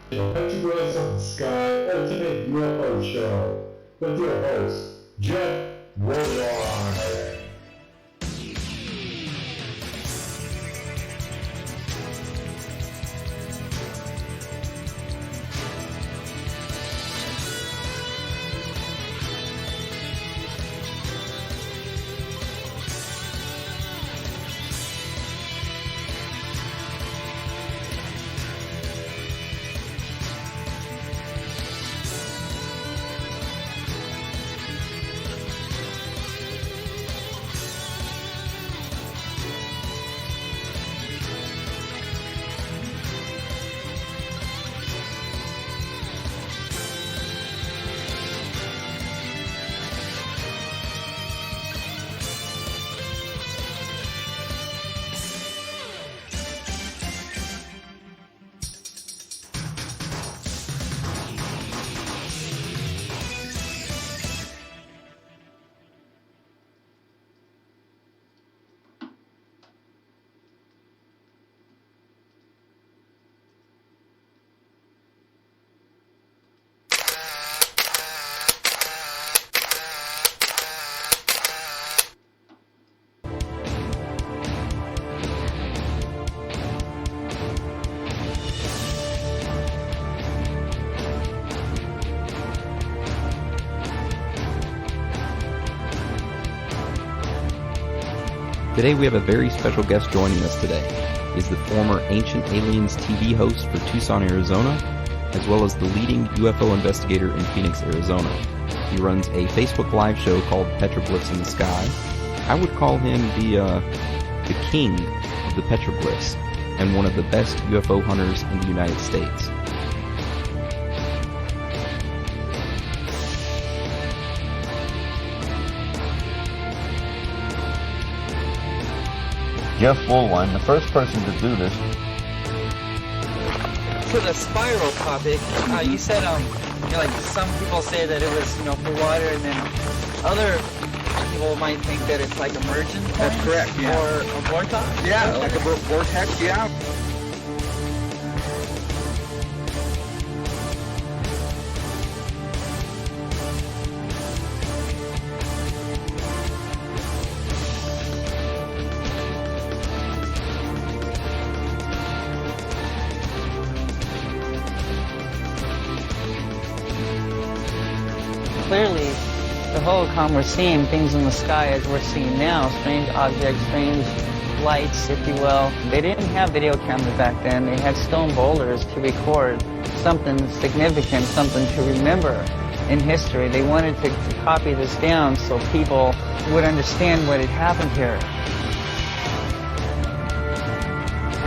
Petroglyphsinthesky Ultimate UFO Show with your host, Jeff Warlock. Today we have a very special guest joining us today. He's the former Ancient Aliens TV host for Tucson, Arizona, as well as the leading UFO investigator in Phoenix, Arizona. He runs a Facebook live show called Petroglyphs in the Sky. I would call him the king of the petroglyphs and one of the best UFO hunters in the United States. Jeff Woolwine, the first person to do this. For the spiral topic, you said, like some people say that it was, for water, and then other people might think that it's like emergent. That's correct, yeah. Or a vortex? Yeah, like a vortex, yeah. Clearly, the holocron we're seeing things in the sky as we're seeing now, strange objects, strange lights, if you will. They didn't have video cameras back then. They had stone boulders to record something significant, something to remember in history. They wanted to copy this down so people would understand what had happened here.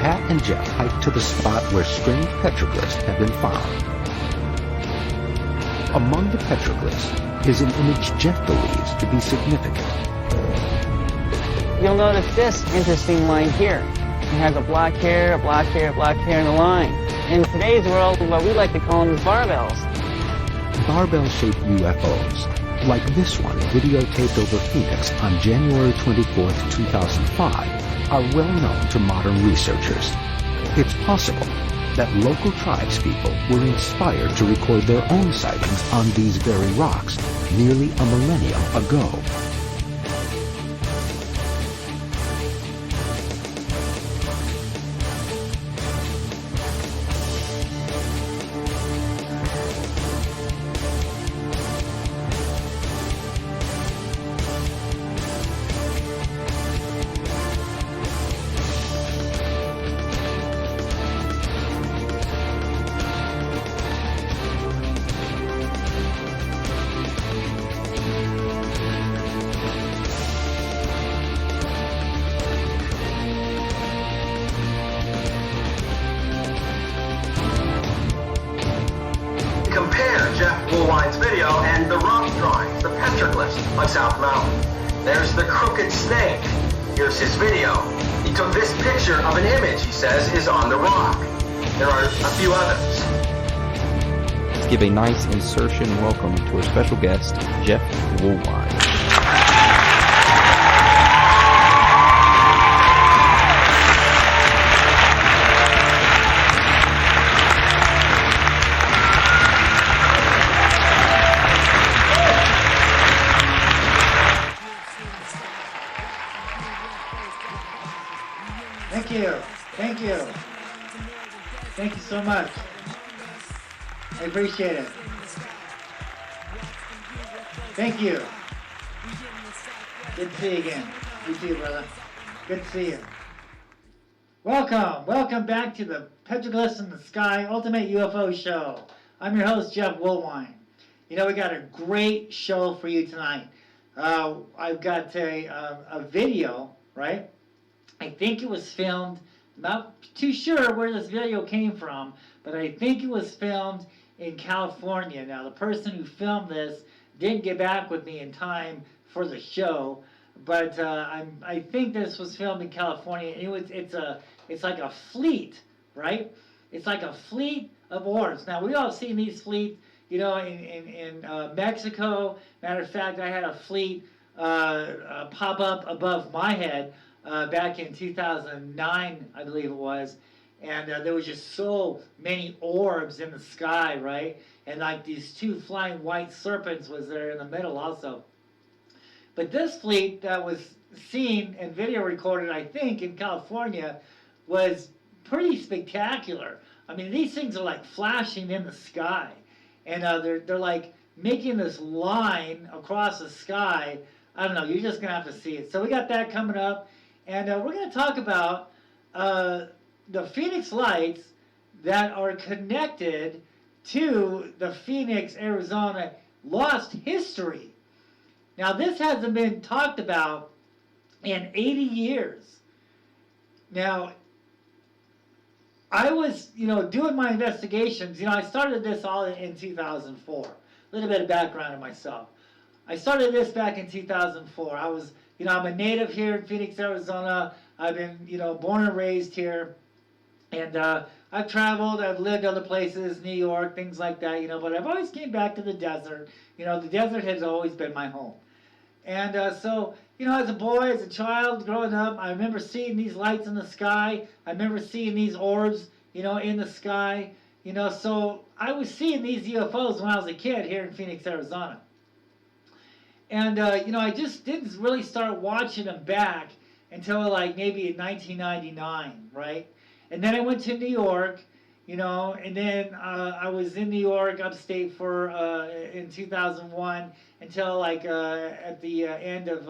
Pat and Jeff hiked to the spot where strange petroglyphs have been found. Among the petroglyphs is an image Jeff believes to be significant. You'll notice this interesting line here. It has a block here, a block here, a block here, and a line. In today's world, what we like to call them is barbells. Barbell-shaped UFOs, like this one videotaped over Phoenix on January 24, 2005, are well known to modern researchers. It's possible that local tribespeople were inspired to record their own sightings on these very rocks nearly a millennium ago. Video and the rock drawings, the petroglyphs on South Mountain. There's the crooked snake. Here's his video. He took this picture of an image he says is on the rock. There are a few others. Let's give a nice insertion welcome to our special guest, Jeff Woolwine. Thank you. Thank you so much. I appreciate it. Thank you. Good to see you again. You too, brother. Good to see you. Welcome back to the Petroglyphsinthesky Ultimate UFO Show. I'm your host, Jeff Woolwine. You know, we got a great show for you tonight. I've got a video, right? I think it was filmed, not too sure where this video came from, but I think it was filmed in California. Now, the person who filmed this didn't get back with me in time for the show, but I think this was filmed in California. It's like a fleet, right? It's like a fleet of orbs. Now, we all seen these fleets, you know, in Mexico. Matter of fact, I had a fleet pop up above my head back in 2009, I believe it was. And there was just so many orbs in the sky, right? And like these two flying white serpents was there in the middle also. But this fleet that was seen and video recorded, I think, in California was pretty spectacular. I mean, these things are like flashing in the sky. And they're like making this line across the sky. I don't know, you're just going to have to see it. So we got that coming up. And we're going to talk about the Phoenix lights that are connected to the Phoenix, Arizona lost history. Now, this hasn't been talked about in 80 years. Now, I was, doing my investigations. I started this all in 2004. A little bit of background on myself. I started this back in 2004. I was, I'm a native here in Phoenix, Arizona. I've been, born and raised here. And I've traveled, I've lived other places, New York, things like that, but I've always came back to the desert. The desert has always been my home. And so, as a boy, as a child, growing up, I remember seeing these lights in the sky. I remember seeing these orbs, in the sky. So I was seeing these UFOs when I was a kid here in Phoenix, Arizona. And, I just didn't really start watching them back until like maybe in 1999, right? And then I went to New York, and then I was in New York, upstate for in 2001 until like at the end of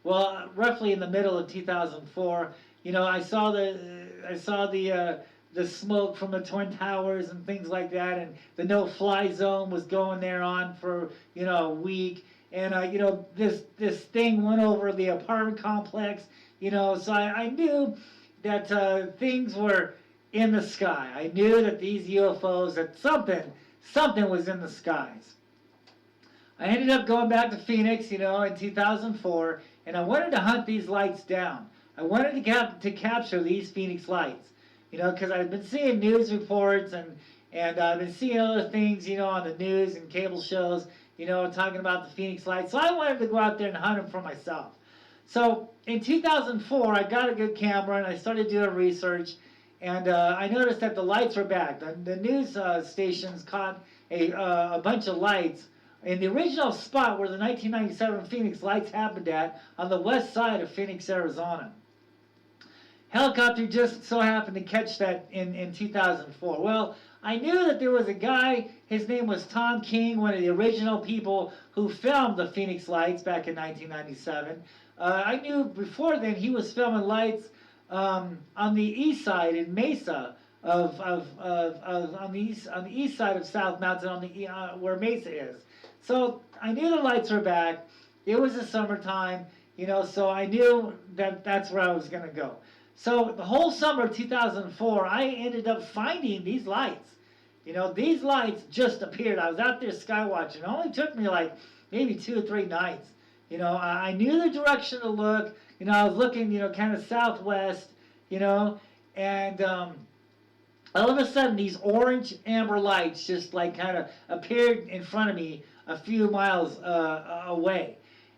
roughly in the middle of 2004. I saw the smoke from the Twin Towers and things like that, and the no-fly zone was going there on for a week, and this thing went over the apartment complex, so I knew that things were in the sky. I knew that these UFOs, that something was in the skies. I ended up going back to Phoenix, in 2004, and I wanted to hunt these lights down. I wanted to capture these Phoenix lights, because I've been seeing news reports and I've been seeing other things, on the news and cable shows, talking about the Phoenix lights. So I wanted to go out there and hunt them for myself. So in 2004, I got a good camera and I started doing research, and I noticed that the lights were back. The news stations caught a bunch of lights in the original spot where the 1997 Phoenix lights happened at on the west side of Phoenix, Arizona. Helicopter just so happened to catch that in 2004. Well, I knew that there was a guy, his name was Tom King, one of the original people who filmed the Phoenix lights back in 1997. I knew before then he was filming lights on the east side in Mesa on the east side of South Mountain where Mesa is. So I knew the lights were back. It was the summertime, so I knew that that's where I was going to go. So the whole summer of 2004, I ended up finding these lights. These lights just appeared. I was out there sky watching. It only took me like maybe 2 or 3 nights. I knew the direction to look. I was looking, kind of southwest, and all of a sudden these orange amber lights just like kind of appeared in front of me a few miles away.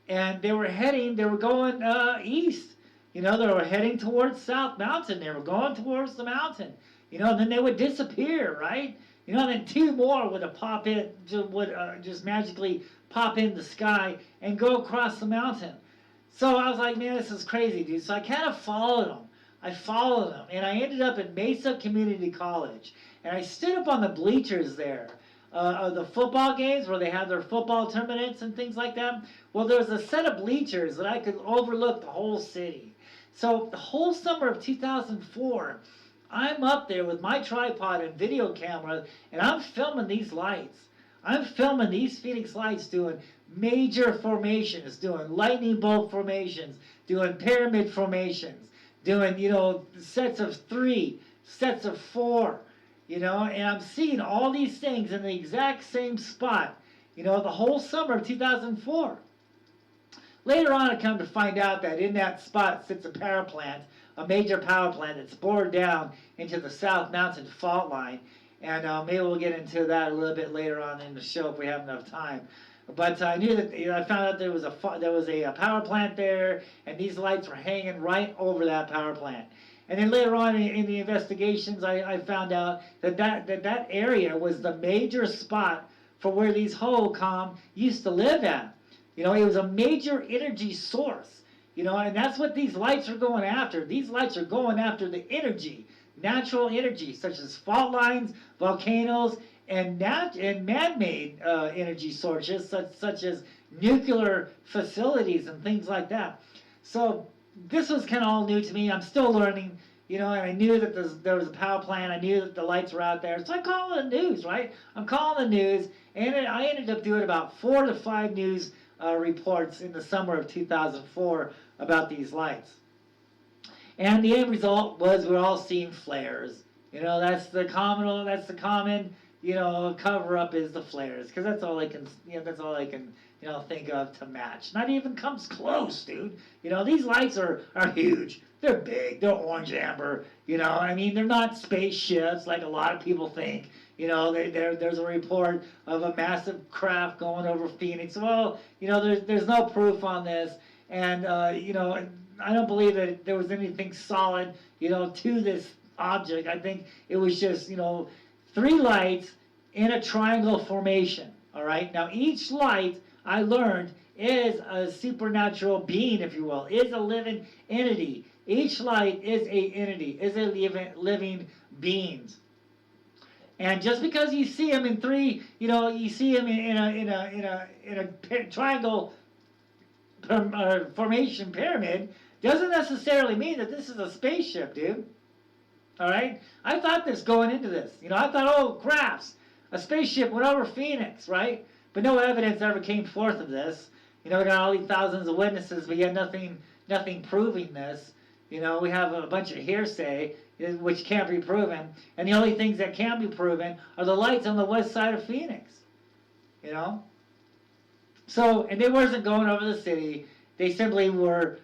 And they were going east. They were heading towards South Mountain. They were going towards the mountain. And then they would disappear, right? And then 2 more would just magically pop in the sky and go across the mountain. So I was like, man, this is crazy, dude. So I kind of followed them. I followed them, and I ended up at Mesa Community College, and I stood up on the bleachers there. Of the football games where they have their football tournaments and things like that. Well, there was a set of bleachers that I could overlook the whole city. So the whole summer of 2004, I'm up there with my tripod and video camera, and I'm filming these lights. I'm filming these Phoenix lights doing major formations, doing lightning bolt formations, doing pyramid formations, doing, sets of 3, sets of 4. And I'm seeing all these things in the exact same spot, the whole summer of 2004. Later on, I come to find out that in that spot sits a power plant, a major power plant that's bored down into the South Mountain fault line. And maybe we'll get into that a little bit later on in the show if we have enough time. But I knew that I found out there was a power plant there, and these lights were hanging right over that power plant. And then later on in the investigations, I found out that area was the major spot for where these Hohokam used to live at. It was a major energy source, and that's what these lights are going after. These lights are going after the energy, natural energy, such as fault lines, volcanoes, and man-made energy sources, such as nuclear facilities and things like that. So this was kind of all new to me. I'm still learning, and I knew that there was a power plant. I knew that the lights were out there. So I called the news, right? I'm calling the news, and I ended up doing about 4 to 5 news reports in the summer of 2004 about these lights. And the end result was we're all seeing flares. That's the common cover up is the flares, because that's all I can think of to match. Not even comes close, dude. These lights are huge. They're big. They're orange amber. They're not spaceships like a lot of people think. There's a report of a massive craft going over Phoenix. Well, there's no proof on this, and I don't believe that there was anything solid, to this object. I think it was just, 3 lights in a triangle formation. All right. Now each light, I learned, is a supernatural being, if you will, is a living entity. Each light is a entity, is a living beings. And just because you see them in 3, you see them in a triangle formation pyramid, doesn't necessarily mean that this is a spaceship, dude. All right? I thought this going into this. I thought, oh, crafts, a spaceship went over Phoenix, right? But no evidence ever came forth of this. We got all these thousands of witnesses, but yet nothing proving this. We have a bunch of hearsay, which can't be proven. And the only things that can be proven are the lights on the west side of Phoenix. So, and they wasn't going over the city. They simply were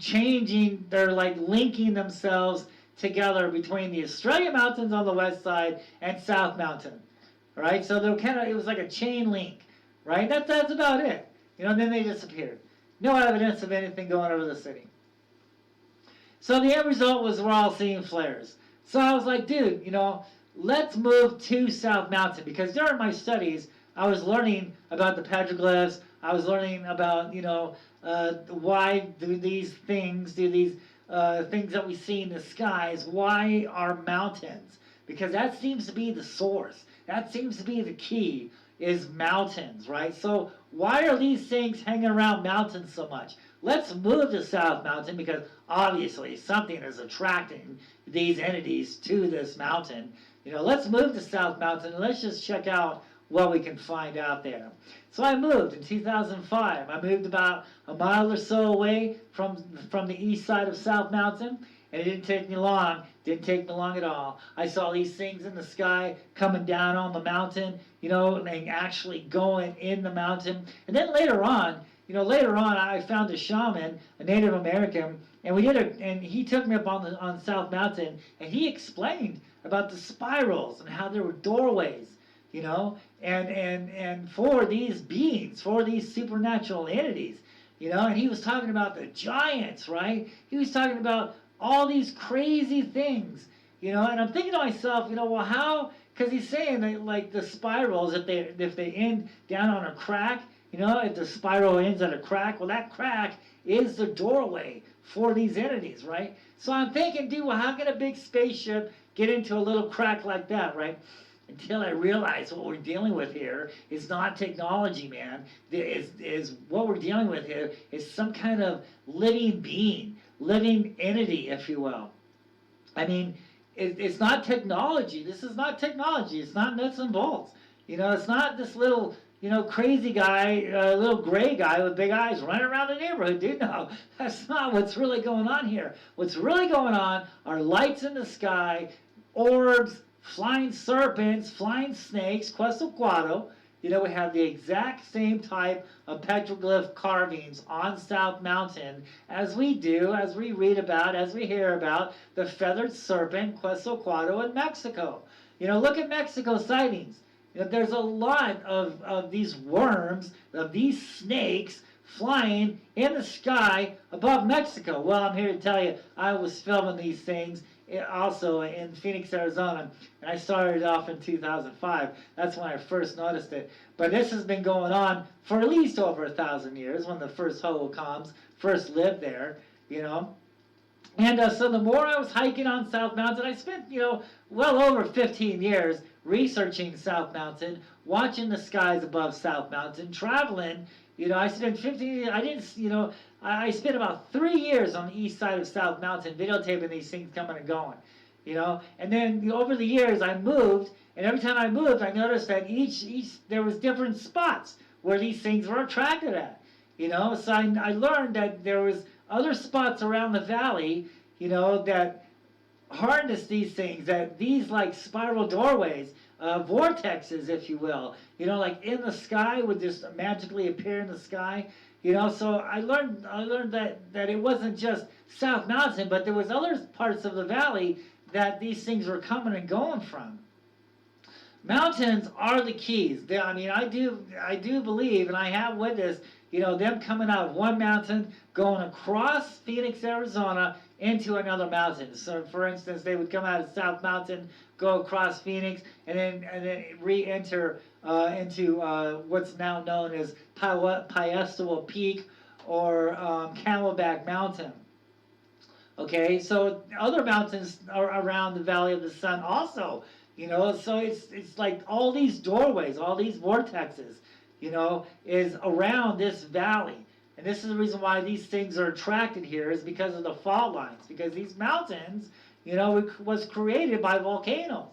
changing, they're like linking themselves together between the Australian Mountains on the west side and South Mountain, right? So they're it was like a chain link, right? That's about it. And then they disappeared. No evidence of anything going over the city. So the end result was we're all seeing flares. So I was like, dude, let's move to South Mountain, because during my studies, I was learning about the petroglyphs. I was learning about, why do these things that we see in the skies, why are mountains? Because that seems to be the source. That seems to be the key, is mountains, right? So why are these things hanging around mountains so much? Let's move to South Mountain, because obviously something is attracting these entities to this mountain. Let's move to South Mountain and let's just check out what we can find out there. So I moved in 2005. I moved about a mile or so away from the east side of South Mountain, and it didn't take me long. Didn't take me long at all. I saw these things in the sky coming down on the mountain, and actually going in the mountain. And then later on, I found a shaman, a Native American, and he took me up on South Mountain, and he explained about the spirals and how there were doorways, and for these beings, for these supernatural entities, and he was talking about the giants, right? He was talking about all these crazy things, and I'm thinking to myself, well, how? Because he's saying that, like, the spirals, if they end down on a crack, You know, if the spiral ends at a crack, well, that crack is the doorway for these entities, right? So I'm thinking, dude, well, how can a big spaceship get into a little crack like that, right? Until I realized what we're dealing with here is not technology, man. Is what we're dealing with here is some kind of living being, living entity, if you will. I mean, it's not technology. This is not technology. It's not nuts and bolts. You know, it's not this little, you know, crazy guy, little gray guy with big eyes running around the neighborhood. Dude, no, that's not what's really going on here. What's really going on are lights in the sky, orbs, flying serpents, flying snakes, Quetzalcoatl. You know, we have the exact same type of petroglyph carvings on South Mountain as we do, as we read about, as we hear about the feathered serpent, Quetzalcoatl in Mexico. You know, look at Mexico sightings. You know, there's a lot of these worms, of these snakes flying in the sky above Mexico. Well, I'm here to tell you, I was filming these things also in Phoenix, Arizona, and I started off in 2005. That's when I first noticed it. But this has been going on for at least over 1,000 years, when the first Hohokams first lived there, you know. And so the more I was hiking on South Mountain, I spent, you know, well over 15 years researching South Mountain, watching the skies above South Mountain, traveling. You know, I spent 15 years, I didn't, you know, I spent about 3 years on the east side of South Mountain videotaping these things coming and going, you know. And then, you know, over the years I moved, and every time I moved I noticed that each there was different spots where these things were attracted at, you know. So I learned that there was other spots around the valley, you know, that harness these things, that these like spiral doorways, vortexes, if you will, you know, like in the sky, would just magically appear in the sky, you know. So I learned that it wasn't just South Mountain, but there was other parts of the valley that these things were coming and going from. Mountains are the keys. I mean, I do believe, and I have witnessed, you know, them coming out of one mountain, going across Phoenix, Arizona, into another mountain. So, for instance, they would come out of South Mountain, go across Phoenix, and then re-enter into what's now known as Piestewa Peak or Camelback Mountain. Okay, so other mountains are around the Valley of the Sun also. You know, so it's like all these doorways, all these vortexes, you know, is around this valley. And this is the reason why these things are attracted here, is because of the fault lines. Because these mountains, you know, was created by volcanoes,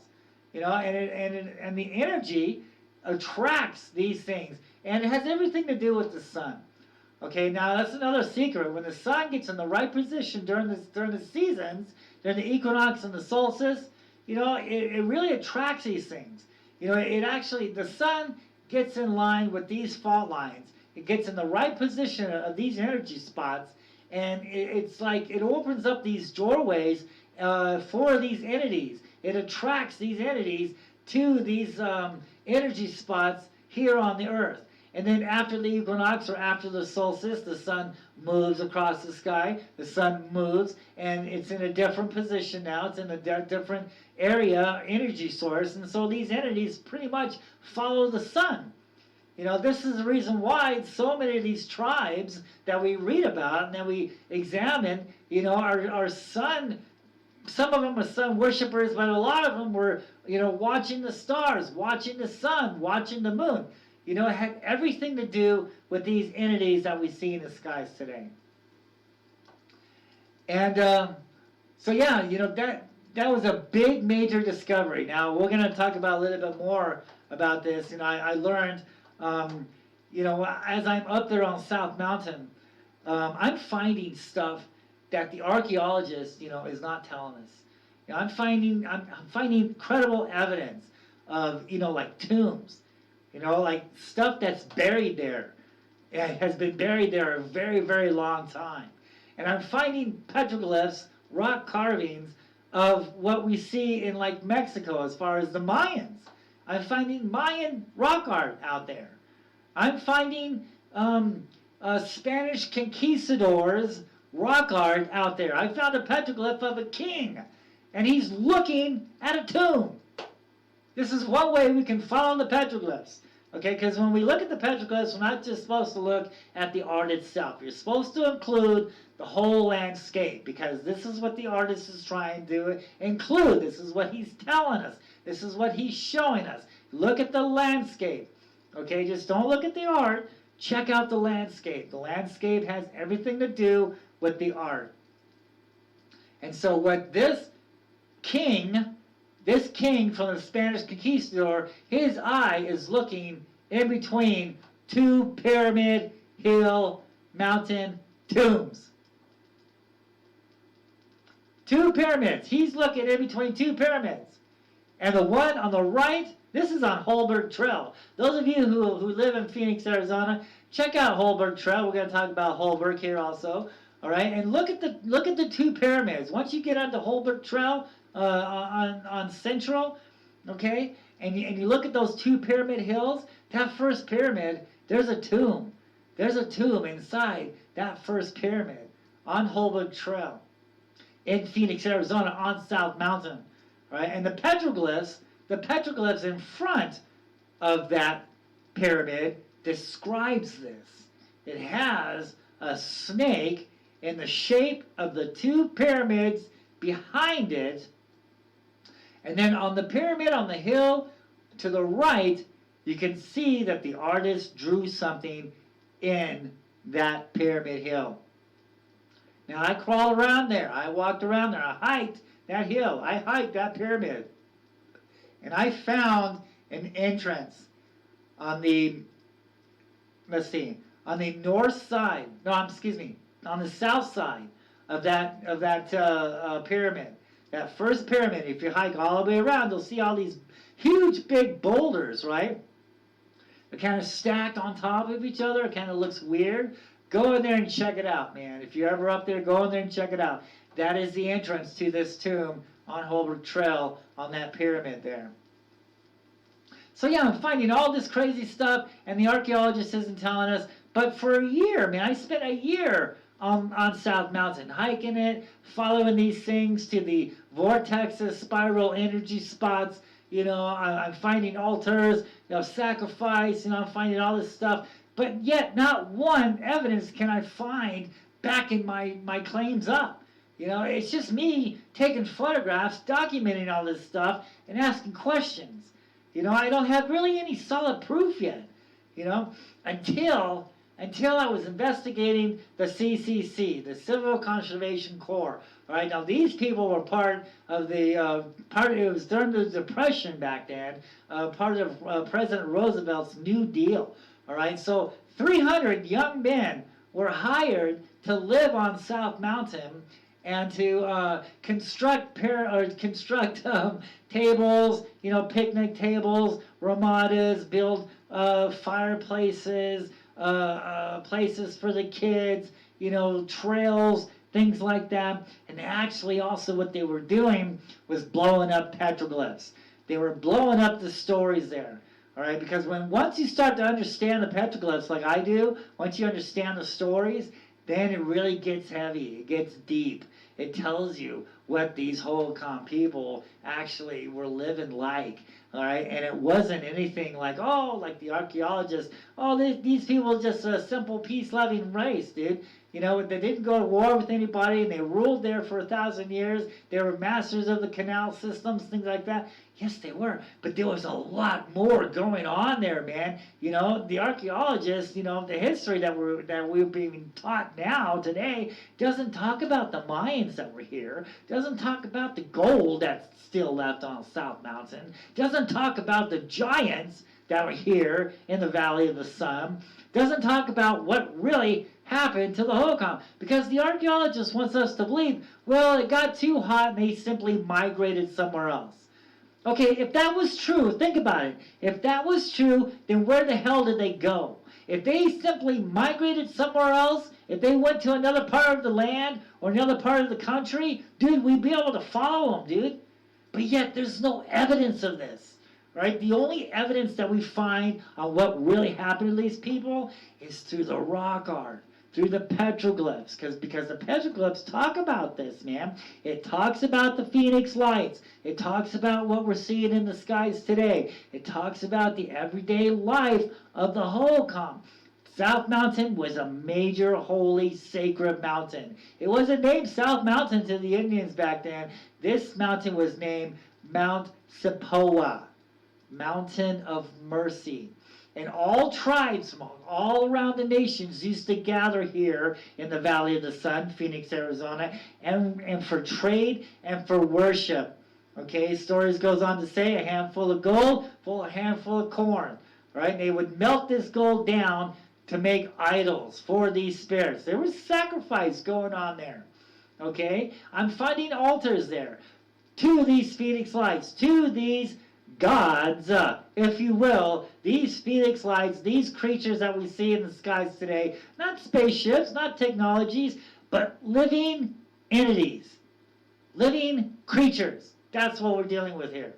you know, and the energy attracts these things. And it has everything to do with the sun. Okay, now that's another secret. When the sun gets in the right position during the seasons, during the equinox and the solstice, you know, it really attracts these things. You know, it actually, the sun gets in line with these fault lines. It gets in the right position of these energy spots, and it's like it opens up these doorways for these entities. It attracts these entities to these energy spots here on the earth. And then after the equinox or after the solstice, the sun moves across the sky. The sun moves, and it's in a different position now. It's in a different area, energy source. And so these entities pretty much follow the sun. You know, this is the reason why so many of these tribes that we read about and that we examine, you know, are sun. Some of them are sun worshipers, but a lot of them were, you know, watching the stars, watching the sun, watching the moon. You know, it had everything to do with these entities that we see in the skies today. And so, yeah, you know, that was a big, major discovery. Now, we're going to talk about a little bit more about this. You know, I learned, you know, as I'm up there on South Mountain, I'm finding stuff that the archaeologist, you know, is not telling us. You know, I'm finding incredible evidence of, you know, like tombs. You know, like stuff that's buried there. It has been buried there a very, very long time. And I'm finding petroglyphs, rock carvings, of what we see in like Mexico as far as the Mayans. I'm finding Mayan rock art out there. I'm finding Spanish conquistadors rock art out there. I found a petroglyph of a king, and he's looking at a tomb. This is one way we can follow the petroglyphs. Okay, because when we look at the petroglyphs, we're not just supposed to look at the art itself. You're supposed to include the whole landscape, because this is what the artist is trying to include. This is what he's telling us. This is what he's showing us. Look at the landscape. Okay, just don't look at the art. Check out the landscape. The landscape has everything to do with the art. And so what this king from the Spanish conquistador, his eye is looking in between two pyramid hill mountain tombs. Two pyramids. He's looking in between two pyramids. And the one on the right, this is on Holberg Trail. Those of you who live in Phoenix, Arizona, check out Holberg Trail. We're going to talk about Holberg here also. All right, and look at the two pyramids. Once you get onto Holberg Trail on Central, okay, and you look at those two pyramid hills, that first pyramid, there's a tomb. There's a tomb inside that first pyramid on Holberg Trail in Phoenix, Arizona, on South Mountain, right? And the petroglyphs in front of that pyramid describes this. It has a snake in the shape of the two pyramids behind it. And then on the pyramid on the hill to the right, you can see that the artist drew something in that pyramid hill. Now I crawled around there. I walked around there. I hiked that hill. I hiked that pyramid. And I found an entrance on the, let's see, on the north side, on the south side of that pyramid. That first pyramid, if you hike all the way around, you'll see all these huge big boulders, right? They're kind of stacked on top of each other. It kind of looks weird. Go in there and check it out, man. If you're ever up there, go in there and check it out. That is the entrance to this tomb on Holberg Trail on that pyramid there. So yeah, I'm finding all this crazy stuff, and the archaeologist isn't telling us. But for a year, man, I spent a year on South Mountain, hiking it, following these things to the vortexes, spiral energy spots. You know, I'm finding altars of sacrifice. You know, I'm finding all this stuff. But yet, not one evidence can I find backing my claims up. You know, it's just me taking photographs, documenting all this stuff, and asking questions. You know, I don't have really any solid proof yet. You know, until I was investigating the CCC, the Civil Conservation Corps. All right, now these people were part of it was during the Depression back then, part of President Roosevelt's New Deal. All right, so 300 young men were hired to live on South Mountain and to construct tables, you know, picnic tables, ramadas, build fireplaces, places for the kids, you know, trails, things like that. And actually also what they were doing was blowing up petroglyphs. They were blowing up the stories there. All right, because once you start to understand the petroglyphs like I do, once you understand the stories, then it really gets heavy. It gets deep. It tells you what these Hohokam people actually were living like. All right, and it wasn't anything like, oh, like the archaeologists, oh, these people are just a simple peace-loving race, dude. You know, they didn't go to war with anybody, and they ruled there for 1,000 years. They were masters of the canal systems, things like that. Yes, they were, but there was a lot more going on there, man. You know, the archaeologists, you know, the history that we're being taught now today doesn't talk about the Mayans that were here, doesn't talk about the gold that's still left on South Mountain, doesn't talk about the giants that were here in the Valley of the Sun, doesn't talk about what really happened to the Hohokam, because the archaeologist wants us to believe, well, it got too hot and they simply migrated somewhere else. Okay, if that was true, think about it. If that was true, then where the hell did they go? If they simply migrated somewhere else, if they went to another part of the land or another part of the country, dude, we'd be able to follow them, dude. But yet there's no evidence of this, right? The only evidence that we find on what really happened to these people is through the rock art. through the petroglyphs, because the petroglyphs talk about this, man. It talks about the Phoenix lights. It talks about what we're seeing in the skies today. It talks about the everyday life of the Holcomb. South Mountain was a major holy sacred mountain. It wasn't named South Mountain to the Indians back then. This mountain was named Mount Cibola, Mountain of Mercy. And all tribes from all around the nations used to gather here in the Valley of the Sun, Phoenix, Arizona, and for trade and for worship. Okay, stories goes on to say a handful of gold, a handful of corn. Right? And they would melt this gold down to make idols for these spirits. There was sacrifice going on there. Okay? I'm finding altars there to these Phoenix lights, to these gods, if you will, these Phoenix lights, these creatures that we see in the skies today, not spaceships, not technologies, but living entities, living creatures. That's what we're dealing with here.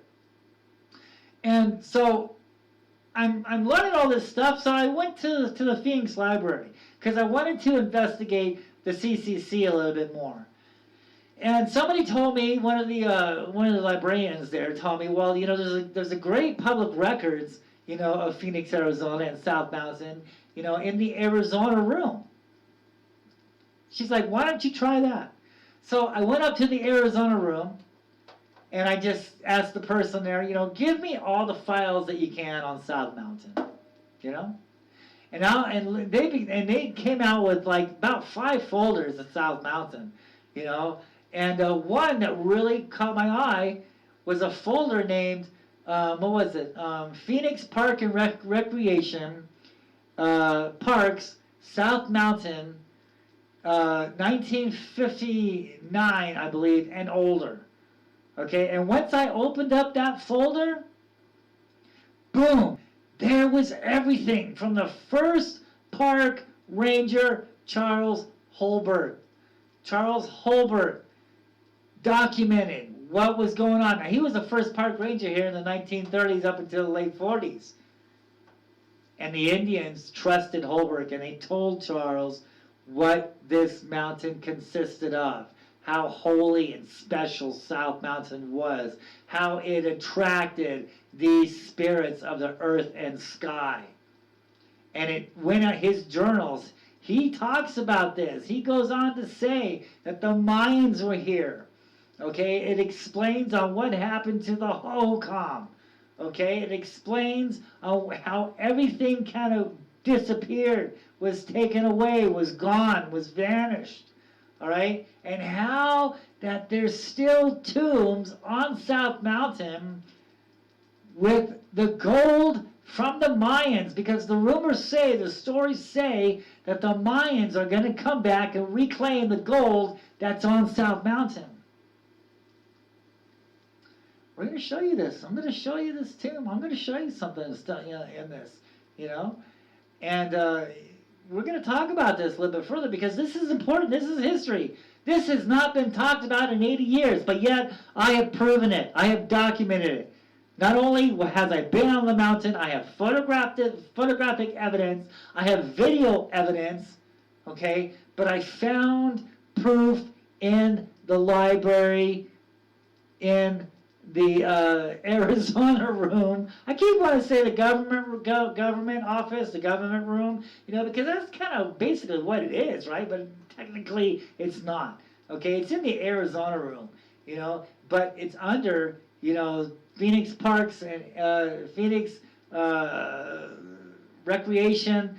And so I'm learning all this stuff, so I went to the Phoenix Library because I wanted to investigate the CCC a little bit more. And somebody told me, one of the librarians there told me, well, you know, there's a great public records, you know, of Phoenix, Arizona and South Mountain, you know, in the Arizona room. She's like, why don't you try that? So I went up to the Arizona room, and I just asked the person there, you know, give me all the files that you can on South Mountain, you know. And they came out with like about 5 folders of South Mountain, you know. And one that really caught my eye was a folder named, what was it? Phoenix Park and Recreation Parks, South Mountain, 1959, I believe, and older. Okay, and once I opened up that folder, boom, there was everything from the first park ranger, Charles Holbert. Charles Holbert documented what was going on. Now, he was the first park ranger here in the 1930s up until the late 40s. And the Indians trusted Holbert, and they told Charles what this mountain consisted of, how holy and special South Mountain was, how it attracted these spirits of the earth and sky. And it went out his journals. He talks about this. He goes on to say that the Mayans were here. Okay, it explains on what happened to the Holcomb. Okay, it explains how everything kind of disappeared, was taken away, was gone, was vanished. All right, and how that there's still tombs on South Mountain with the gold from the Mayans, because the rumors say, the stories say, that the Mayans are going to come back and reclaim the gold that's on South Mountain. We're going to show you this. I'm going to show you this tomb. I'm going to show you something in this, you know. And we're going to talk about this a little bit further because this is important. This is history. This has not been talked about in 80 years, but yet I have proven it. I have documented it. Not only has I been on the mountain, I have photographic evidence, I have video evidence, okay, but I found proof in the library, in the Arizona room. I keep wanting to say the government office, the government room, you know, because that's kind of basically what it is, right? But technically it's not, okay? It's in the Arizona room, you know, but it's under, you know, Phoenix Parks and Phoenix Recreation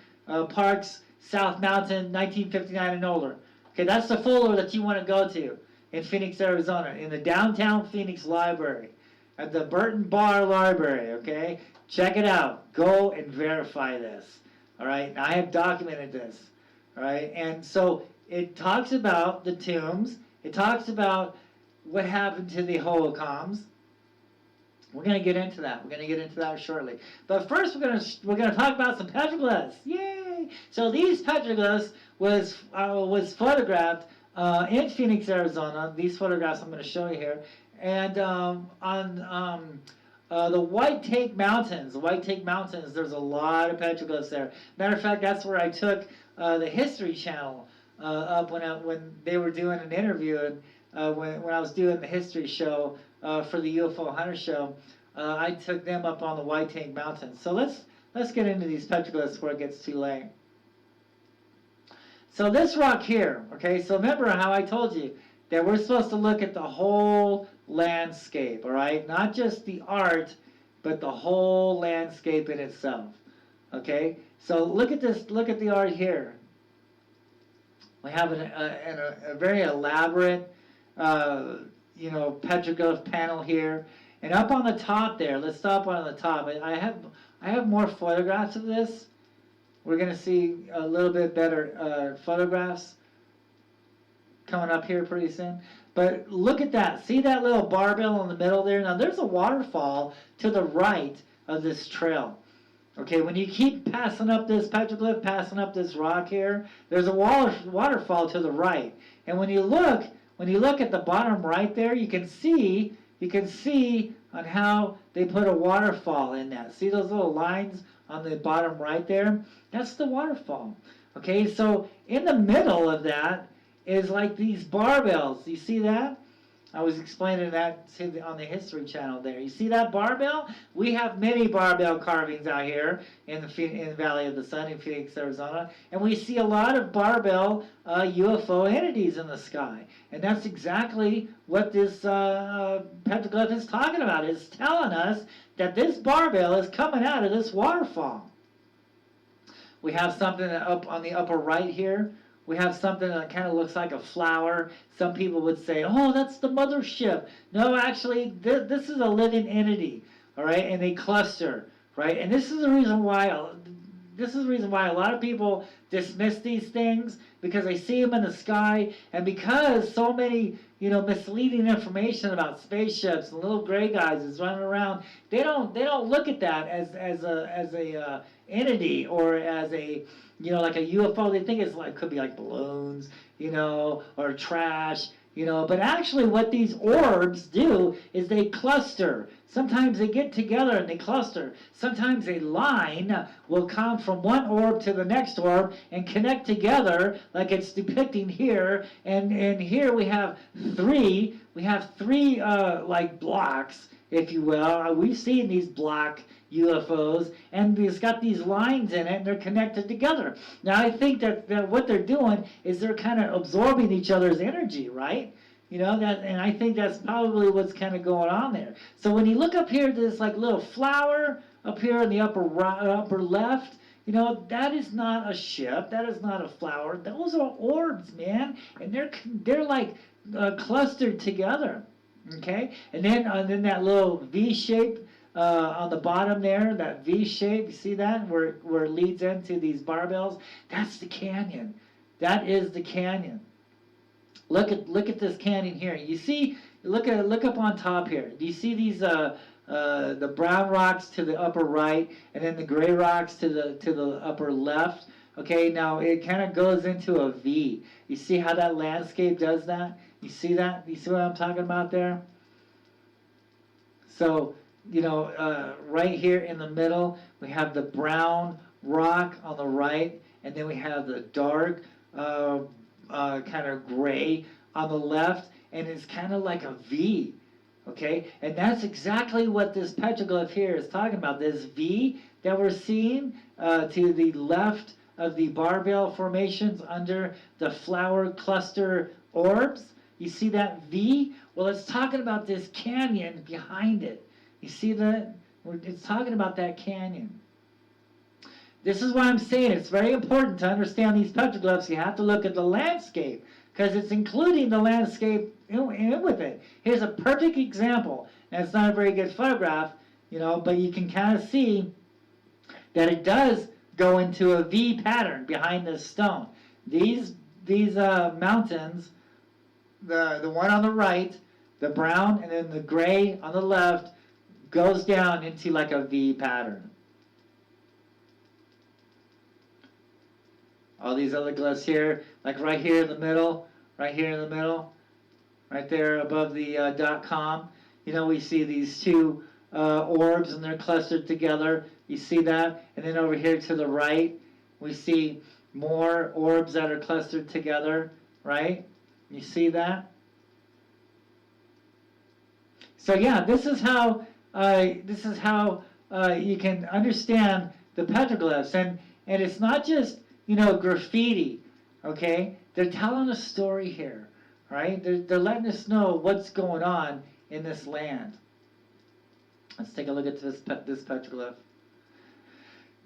Parks, South Mountain, 1959 and older. Okay, that's the folder that you want to go to in Phoenix, Arizona, in the downtown Phoenix Library, at the Burton Bar Library, okay? Check it out. Go and verify this, all right? Now, I have documented this, all right? And so it talks about the tombs. It talks about what happened to the Holocaust. We're going to get into that. We're going to get into that shortly. But first, we're going to talk about some petroglyphs. Yay! So these petroglyphs was photographed in Phoenix, Arizona. These photographs I'm going to show you here. And on the White Take Mountains, there's a lot of petroglyphs there. Matter of fact, that's where I took the History Channel up when they were doing an interview, and when I was doing the history show for the UFO Hunter Show, I took them up on the White Tank Mountain. So let's get into these petroglyphs before it gets too late. So this rock here, okay, so remember how I told you that we're supposed to look at the whole landscape, all right? Not just the art, but the whole landscape in itself, okay? So look at this, look at the art here. We have a very elaborate, petroglyph panel here. And up on the top there, let's stop on the top. I have more photographs of this. We're going to see a little bit better photographs coming up here pretty soon. But look at that. See that little barbell in the middle there? Now there's a waterfall to the right of this trail. Okay, when you keep passing up this petroglyph, passing up this rock here, there's a waterfall to the right. And when you look at the bottom right there, you can see on how they put a waterfall in that. See those little lines on the bottom right there? That's the waterfall. Okay, so in the middle of that is like these barbells. You see that? I was explaining that on the History Channel there. You see that barbell? We have many barbell carvings out here in the Valley of the Sun in Phoenix, Arizona. And we see a lot of barbell UFO entities in the sky. And that's exactly what this petroglyph is talking about. It's telling us that this barbell is coming out of this waterfall. We have something up on the upper right here. We have something that kind of looks like a flower. Some people would say, oh, that's the mothership. No, actually, this is a living entity, all right? And they cluster, right? And this is the reason why a lot of people dismiss these things, because they see them in the sky, and because so many, misleading information about spaceships and little gray guys is running around. They don't look at that as a entity or as a like a UFO. They think could be like balloons, or trash, But actually, what these orbs do is they cluster. Sometimes they get together and they cluster. Sometimes a line will come from one orb to the next orb and connect together, like it's depicting here. And here we have three. Like blocks, if you will. We've seen these block UFOs, and it's got these lines in it, and they're connected together. Now, I think that what they're doing is they're kind of absorbing each other's energy, right? And I think that's probably what's kind of going on there. So when you look up here, there's like little flower up here in the upper left. That is not a ship. That is not a flower. Those are orbs, man, and they're like clustered together. Okay, and then that little V shape on the bottom there, that V shape, you see that where it leads into these barbells? That's the canyon. That is the canyon. Look at this canyon here. You see, look up on top here. Do you see these the brown rocks to the upper right, and then the gray rocks to the upper left? Okay, now it kind of goes into a V. You see how that landscape does that? You see that? You see what I'm talking about there? So, right here in the middle, we have the brown rock on the right, and then we have the dark kind of gray on the left, and it's kind of like a V, okay? And that's exactly what this petroglyph here is talking about. This V that we're seeing to the left of the barbell formations under the flower cluster orbs. You see that V? Well, it's talking about this canyon behind it. You see that? It's talking about that canyon. This is why I'm saying it's very important to understand these petroglyphs. You have to look at the landscape, because it's including the landscape in with it. Here's a perfect example. And it's not a very good photograph, but you can kind of see that it does go into a V pattern behind this stone. These mountains, the one on the right, the brown, and then the gray on the left, goes down into like a V pattern. All these other glyphs here, like right here in the middle, right there above the .com, we see these two orbs, and they're clustered together. You see that? And then over here to the right, we see more orbs that are clustered together, right? You see that? So yeah, this is how you can understand the petroglyphs, and it's not just graffiti, okay? They're telling a story here, right? They're letting us know what's going on in this land. Let's take a look at this petroglyph.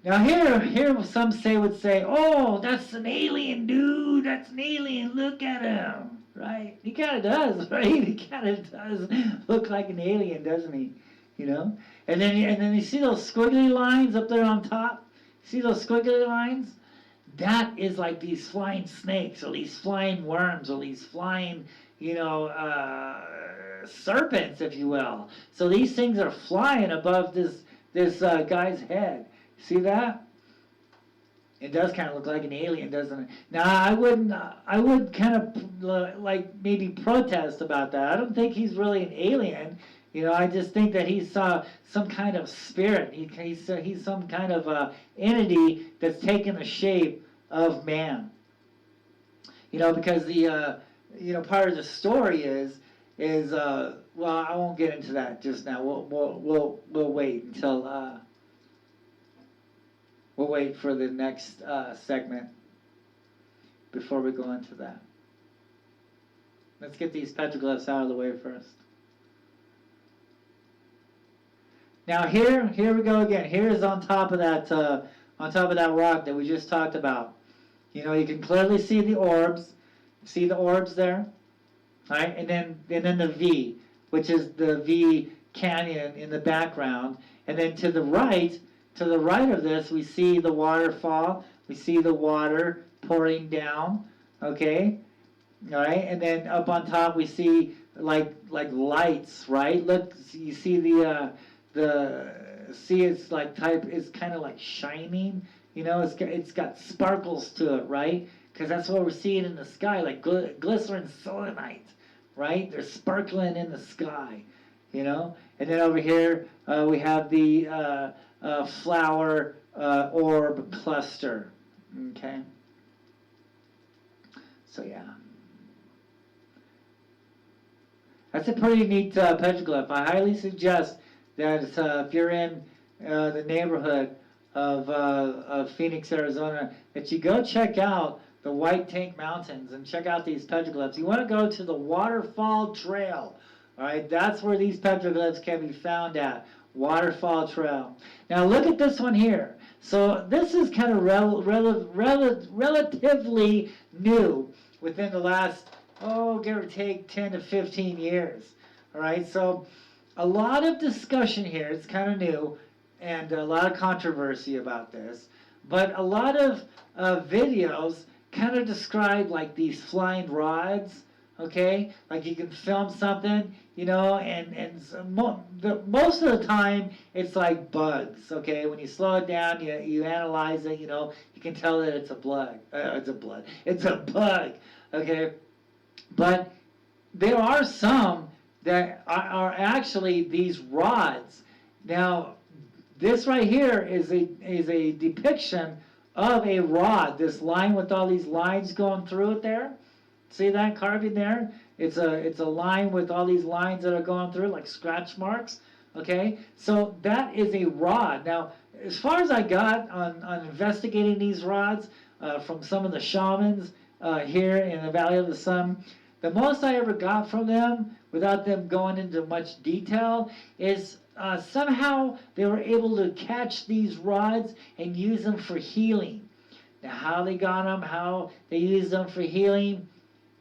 Now here some would say, oh, that's an alien, dude. That's an alien. Look at him, right? He kind of does, right? He kind of does look like an alien, doesn't he? And then you see those squiggly lines up there on top. See those squiggly lines? That is like these flying snakes, or these flying worms, or these flying, serpents, if you will. So these things are flying above this guy's head. See that? It does kind of look like an alien, doesn't it? Now, I would kind of like maybe protest about that. I don't think he's really an alien. I just think that he's some kind of spirit. He's some kind of entity that's taken the shape of man. Because the part of the story is well, I won't get into that just now. We'll wait until. We'll wait for the next segment before we go into that. Let's get these petroglyphs out of the way first. Now here we go again. Here's on top of that rock that we just talked about. You can clearly see the orbs. See the orbs there, right? And then the V, which is the V canyon in the background, and then to the right of this, we see the waterfall. We see the water pouring down. Okay, all right, and then up on top we see like lights, right? Look, you see it's kind of like shining. It's got sparkles to it, right? Because that's what we're seeing in the sky, like glycerin selenite, right? They're sparkling in the sky, And then over here we have the flower orb cluster. Okay. So yeah, that's a pretty neat petroglyph. I highly suggest that if you're in the neighborhood of Phoenix, Arizona, that you go check out the White Tank Mountains and check out these petroglyphs. You want to go to the Waterfall Trail. All right, that's where these petroglyphs can be found at. Waterfall Trail. Now look at this one here. So this is kind of relatively new within the last, give or take 10 to 15 years. All right, so a lot of discussion here. It's kind of new, and a lot of controversy about this. But a lot of videos kind of describe like these flying rods. Okay, like you can film something, and most of the time it's like bugs. Okay, when you slow it down, you analyze it, you can tell that it's a bug. Okay, but there are some that are actually these rods. Now, this right here is a depiction of a rod. This line with all these lines going through it there. See that carving there? It's a line with all these lines that are going through, like scratch marks. Okay, so that is a rod. Now, as far as I got on investigating these rods from some of the shamans here in the Valley of the Sun, the most I ever got from them, without them going into much detail, is somehow they were able to catch these rods and use them for healing. Now, how they got them, how they used them for healing,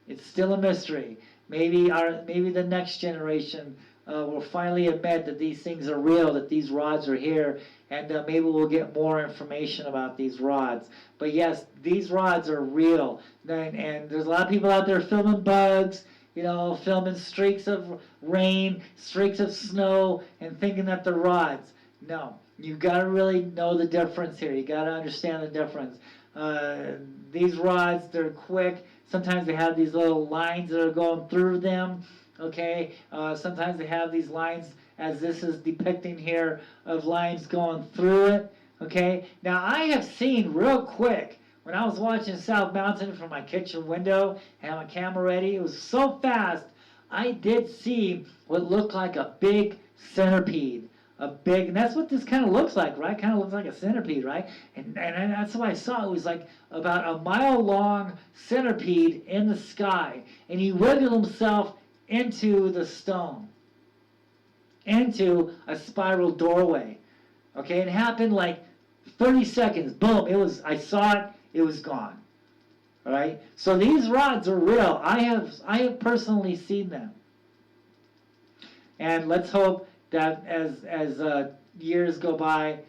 it's still a mystery. Maybe the next generation will finally admit that these things are real, that these rods are here, and maybe we'll get more information about these rods. But yes, these rods are real, and there's a lot of people out there filming bugs, filming streaks of rain, streaks of snow, and thinking that they're rods. No, you got to really know the difference here. You got to understand the difference. These rods, they're quick. Sometimes they have these little lines that are going through them, okay? Sometimes they have these lines, as this is depicting here, of lines going through it, okay? Now, I have seen real quick, when I was watching South Mountain from my kitchen window, had my camera ready, it was so fast, I did see what looked like a big centipede. And that's what this kind of looks like, right? Kind of looks like a centipede, right? And that's what I saw. It was like about a mile long centipede in the sky. And he wiggled himself into the stone, into a spiral doorway. Okay, it happened like 30 seconds. Boom, I saw it, it was gone. All right? So these rods are real. I have personally seen them. And let's hope that as years go by,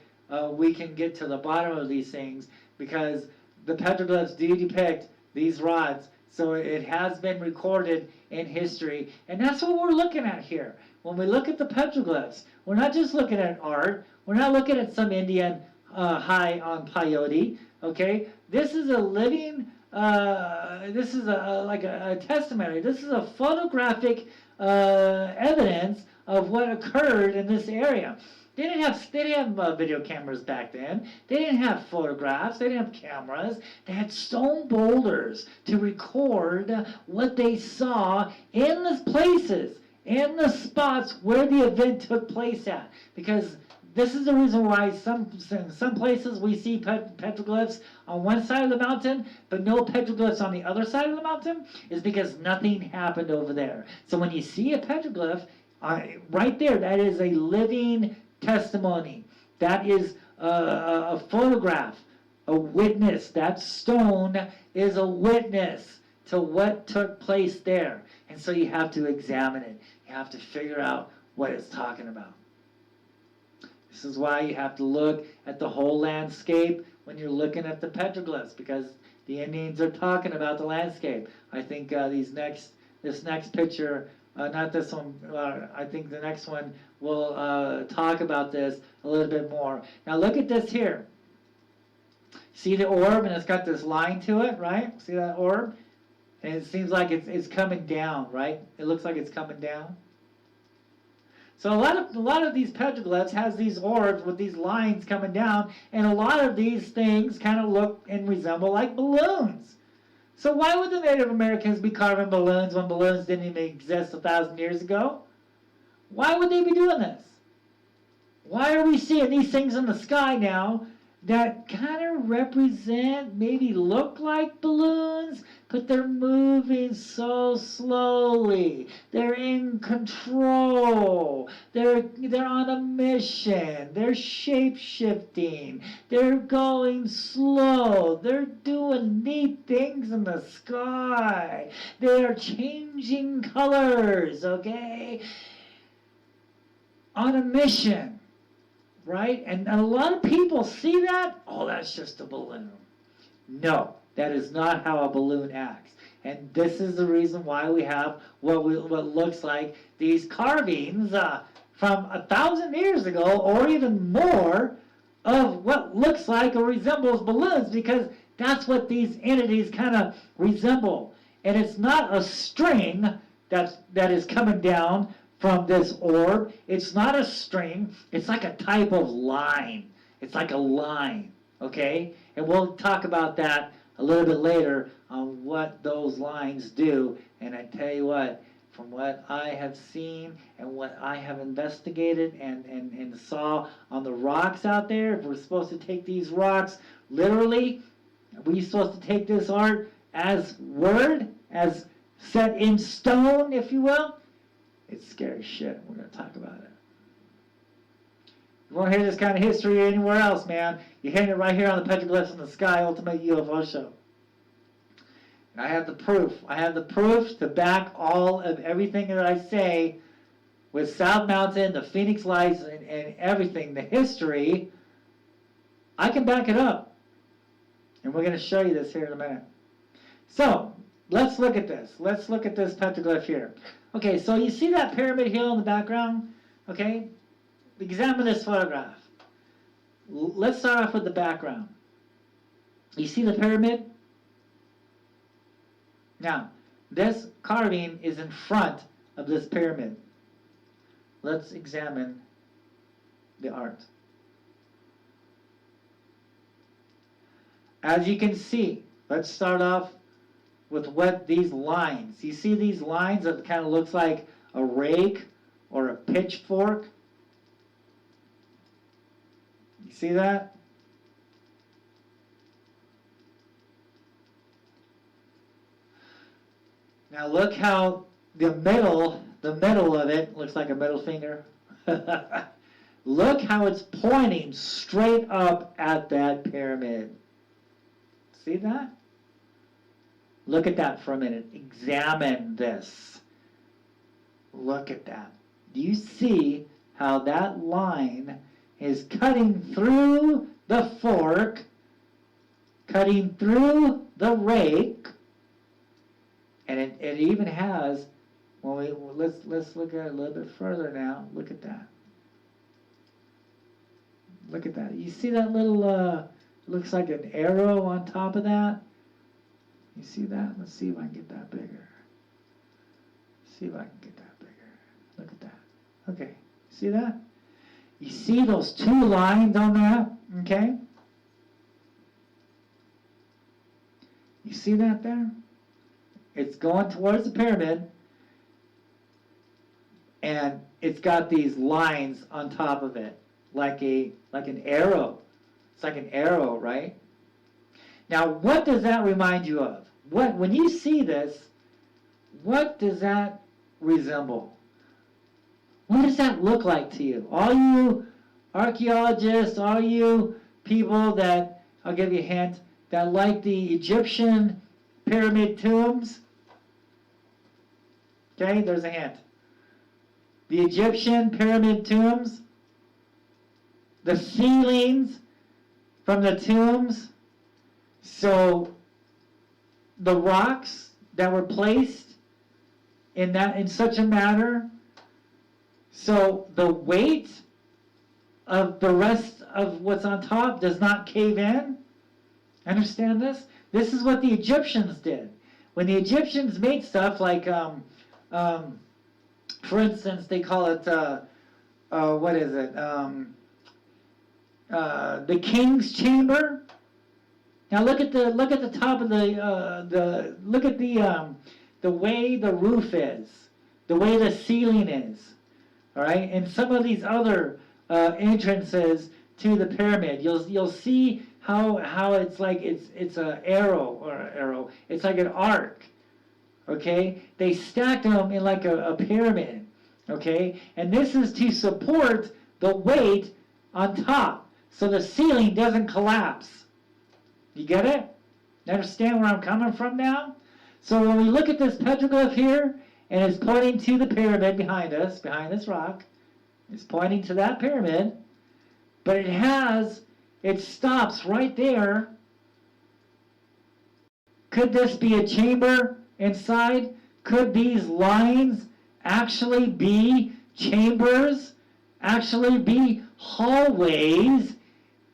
we can get to the bottom of these things, because the petroglyphs do depict these rods. So it has been recorded in history, and that's what we're looking at here. When we look at the petroglyphs, we're not just looking at art. We're not looking at some Indian high on peyote. Okay, this is a living. This is like a testimony. This is a photographic evidence of what occurred in this area. They didn't have video cameras back then. They didn't have photographs. They didn't have cameras. They had stone boulders to record what they saw in the places, in the spots where the event took place at. Because this is the reason why in some places we see petroglyphs on one side of the mountain, but no petroglyphs on the other side of the mountain, is because nothing happened over there. So when you see a petroglyph, right there, that is a living testimony. That is a photograph, a witness. That stone is a witness to what took place there. And so you have to examine it. You have to figure out what it's talking about. This is why you have to look at the whole landscape when you're looking at the petroglyphs, because the Indians are talking about the landscape. I think this next picture, not this one, I think the next one will talk about this a little bit more. Now look at this here. See the orb, and it's got this line to it, right? See that orb? And it seems like it's coming down, right? It looks like it's coming down. So a lot of these petroglyphs has these orbs with these lines coming down, and a lot of these things kind of look and resemble like balloons. So why would the Native Americans be carving balloons when balloons didn't even exist 1,000 years ago? Why would they be doing this? Why are we seeing these things in the sky now that kind of represent, maybe look like balloons, but they're moving so slowly. They're in control. They're on a mission. They're shape-shifting. They're going slow. They're doing neat things in the sky. They are changing colors, okay? On a mission. Right? And a lot of people see that, oh, that's just a balloon. No, that is not how a balloon acts. And this is the reason why we have what looks like these carvings from 1,000 years ago, or even more, of what looks like or resembles balloons, because that's what these entities kind of resemble. And it's not a string that is coming down from this orb. It's not a string. It's like a type of line. It's like a line, okay? And we'll talk about that a little bit later on what those lines do. And I tell you what, from what I have seen and what I have investigated and saw on the rocks out there, if we're supposed to take these rocks literally, are we supposed to take this art as word, as set in stone, if you will? It's scary shit. We're going to talk about it. You won't hear this kind of history anywhere else, man. You're hearing it right here on the Petroglyphs in the Sky Ultimate UFO Show. And I have the proof. I have the proof to back all of everything that I say with South Mountain, the Phoenix Lights, and everything, the history. I can back it up. And we're going to show you this here in a minute. So, let's look at this. Let's look at this petroglyph here. Okay, so you see that pyramid hill in the background? Okay? Examine this photograph. Let's start off with the background. You see the pyramid? Now, this carving is in front of this pyramid. Let's examine the art. as you can see, let's start off with what these lines. You see these lines that kind of looks like a rake or a pitchfork? You see that? Now look how the middle of it looks like a middle finger. Look how it's pointing straight up at that pyramid. See that? Look at that for a minute. Examine this. Look at that. Do you see how that line is cutting through the fork, cutting through the rake, and it even has, let's look at it a little bit further now. Look at that. Look at that. You see that little, looks like an arrow on top of that? You see that? Let's see if I can get that bigger. See if I can get that bigger. Look at that. Okay. See that? You see those two lines on that? Okay? You see that there? It's going towards the pyramid, and it's got these lines on top of it, like an arrow. It's like an arrow, right? Now, what does that remind you of? When you see this, what does that resemble? What does that look like to you? All you archaeologists, all you people that, I'll give you a hint, that like the Egyptian pyramid tombs. Okay, there's a hint. The Egyptian pyramid tombs, the ceilings from the tombs, so the rocks that were placed in such a manner, so the weight of the rest of what's on top does not cave in. Understand this? This is what the Egyptians did. When the Egyptians made stuff like, for instance, they call it, what is it? The king's chamber. Now look at the top of look at the way the roof is, the way the ceiling is. All right, and some of these other entrances to the pyramid, you'll see how it's like it's an arrow. It's like an arc. Okay, they stacked them in like a pyramid. Okay, and this is to support the weight on top, so the ceiling doesn't collapse. You get it? You understand where I'm coming from now? So when we look at this petroglyph here, and it's pointing to the pyramid behind us, behind this rock, it's pointing to that pyramid, but it stops right there. Could this be a chamber inside? Could these lines actually be chambers, actually be hallways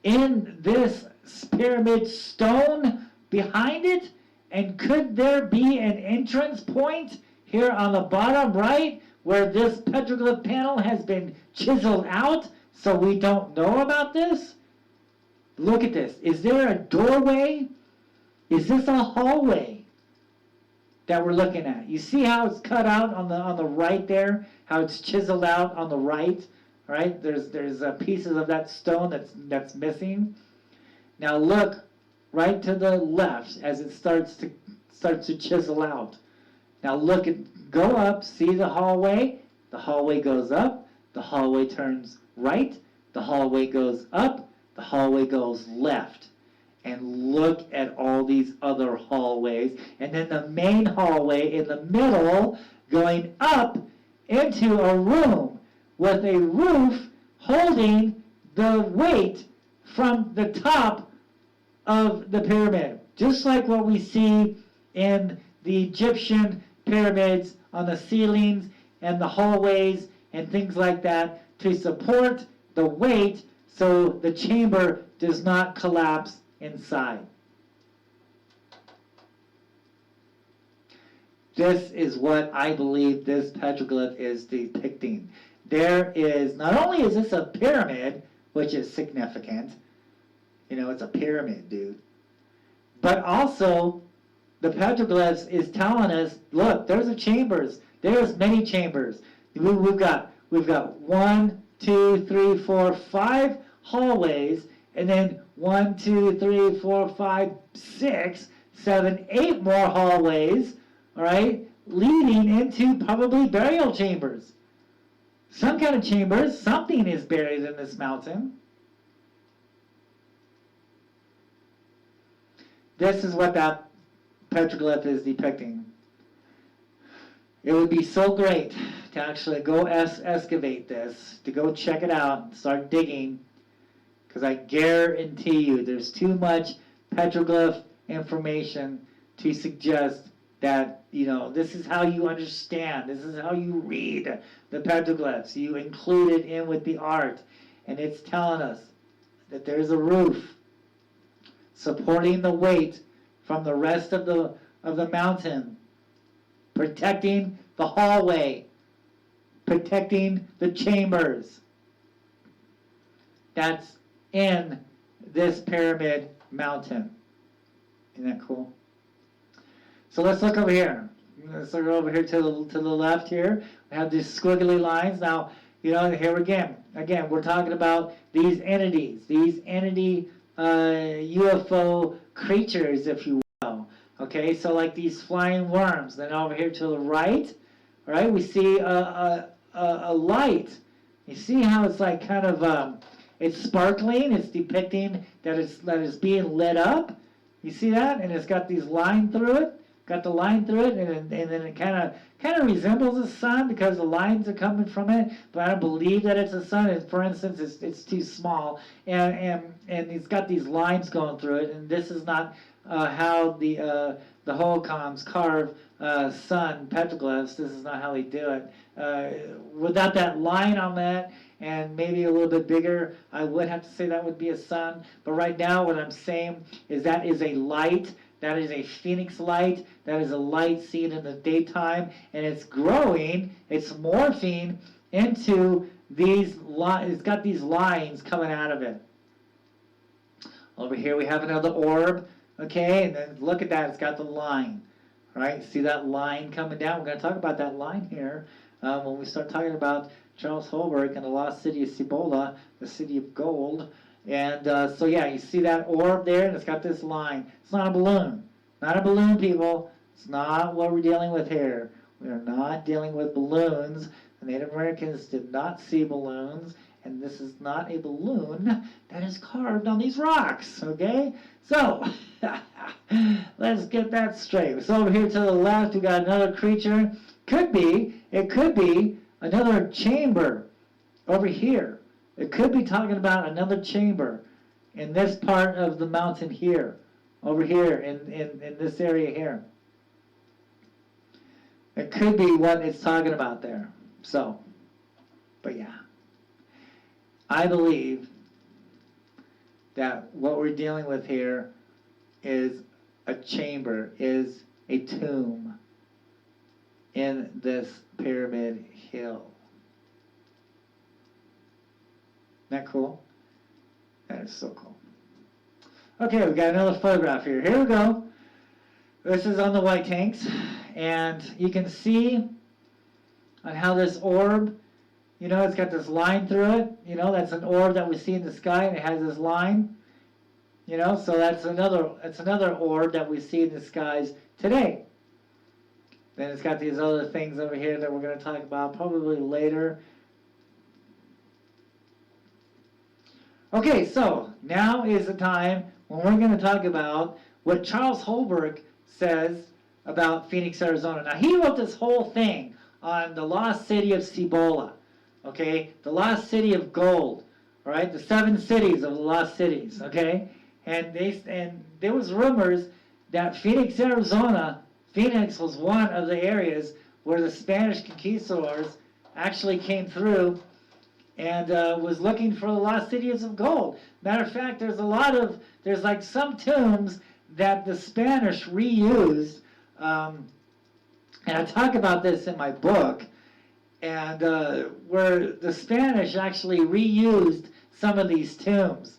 in this pyramid stone behind it? And could there be an entrance point here on the bottom right where this petroglyph panel has been chiseled out so we don't know about this? Look at this. Is there a doorway? Is this a hallway that we're looking at? You see how it's cut out on the right there? How it's chiseled out on the right? Right? There's pieces of that stone that's missing. Now look right to the left as it starts to chisel out. Now go up, see the hallway? The hallway goes up, the hallway turns right, the hallway goes up, the hallway goes left. And look at all these other hallways. And then the main hallway in the middle going up into a room with a roof holding the weight from the top of the pyramid. Just like what we see in the Egyptian pyramids on the ceilings and the hallways and things like that to support the weight so the chamber does not collapse inside. This is what I believe this petroglyph is depicting. There is, not only is this a pyramid, which is significant, it's a pyramid, dude. But also, the petroglyphs is telling us, look, there's a chambers. There's many chambers. We've got 1, 2, 3, 4, 5 hallways, and then 1, 2, 3, 4, 5, 6, 7, 8 more hallways, all right, leading into probably burial chambers. Some kind of chambers, something is buried in this mountain. This is what that petroglyph is depicting. It would be so great to actually go excavate this, to go check it out and start digging, because I guarantee you there's too much petroglyph information to suggest that, you know, this is how you understand, this is how you read the petroglyphs. You include it in with the art, and it's telling us that there's a roof supporting the weight from the rest of the mountain, protecting the hallway, protecting the chambers. That's in this pyramid mountain. Isn't that cool? So let's look over here. Let's look over here to the left here. We have these squiggly lines. Now, you know, here again, we're talking about these entities, UFO creatures, if you will. Okay, so like these flying worms. Then over here to the right, all right, we see a light. You see how it's like kind of it's sparkling. It's depicting that it's being lit up. You see that, and it's got these lines through it. Got the line through it, and then it kind of resembles the sun because the lines are coming from it. But I don't believe that it's a sun. And for instance, it's too small, and it's got these lines going through it. And this is not how the holocoms carve sun petroglyphs. This is not how they do it. Without that line on that, and maybe a little bit bigger, I would have to say that would be a sun. But right now, what I'm saying is that is a light. That is a phoenix light. That is a light seen in the daytime, and it's growing. It's morphing into these lines. It's got these lines coming out of it. Over here we have another orb, okay, and then look at that. It's got the line, right? See that line coming down? We're going to talk about that line here when we start talking about Charles Holbrook and the lost city of Cibola, the city of gold. And so yeah, you see that orb there, and it's got this line. It's not a balloon. Not a balloon, people. It's not what we're dealing with here. We are not dealing with balloons. The Native Americans did not see balloons, and this is not a balloon that is carved on these rocks, okay? So, let's get that straight. So over here to the left, we got another creature. It could be another chamber over here. It could be talking about another chamber in this part of the mountain here, over here in this area here. It could be what it's talking about there. So, but yeah. I believe that what we're dealing with here is a chamber, is a tomb in this pyramid hill. Isn't that cool? That is so cool. Okay, we got another photograph here. Here we go. This is on the white tanks, and you can see on how this orb, you know, it's got this line through it. You know, that's an orb that we see in the sky, and it has this line. You know, so that's another orb that we see in the skies today. Then it's got these other things over here that we're going to talk about probably later. Okay, so now is the time when we're going to talk about what Charles Holbrook says about Phoenix, Arizona. Now, he wrote this whole thing on the lost city of Cibola, okay? The lost city of gold, all right? The 7 cities of the lost cities, okay? And there was rumors that Phoenix, Arizona, Phoenix was one of the areas where the Spanish conquistadors actually came through and was looking for the lost cities of gold. Matter of fact, there's like some tombs that the Spanish reused, and I talk about this in my book, and where the Spanish actually reused some of these tombs.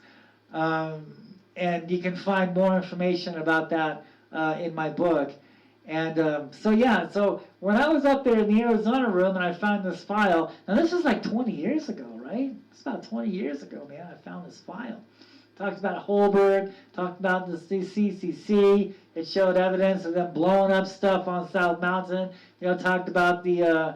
and you can find more information about that in my book. And so when I was up there in the Arizona room and I found this file, now this was like 20 years ago, right? It's about 20 years ago, man, I found this file. Talked about Holberg, talked about the CCC. It showed evidence of them blowing up stuff on South Mountain. Talked about the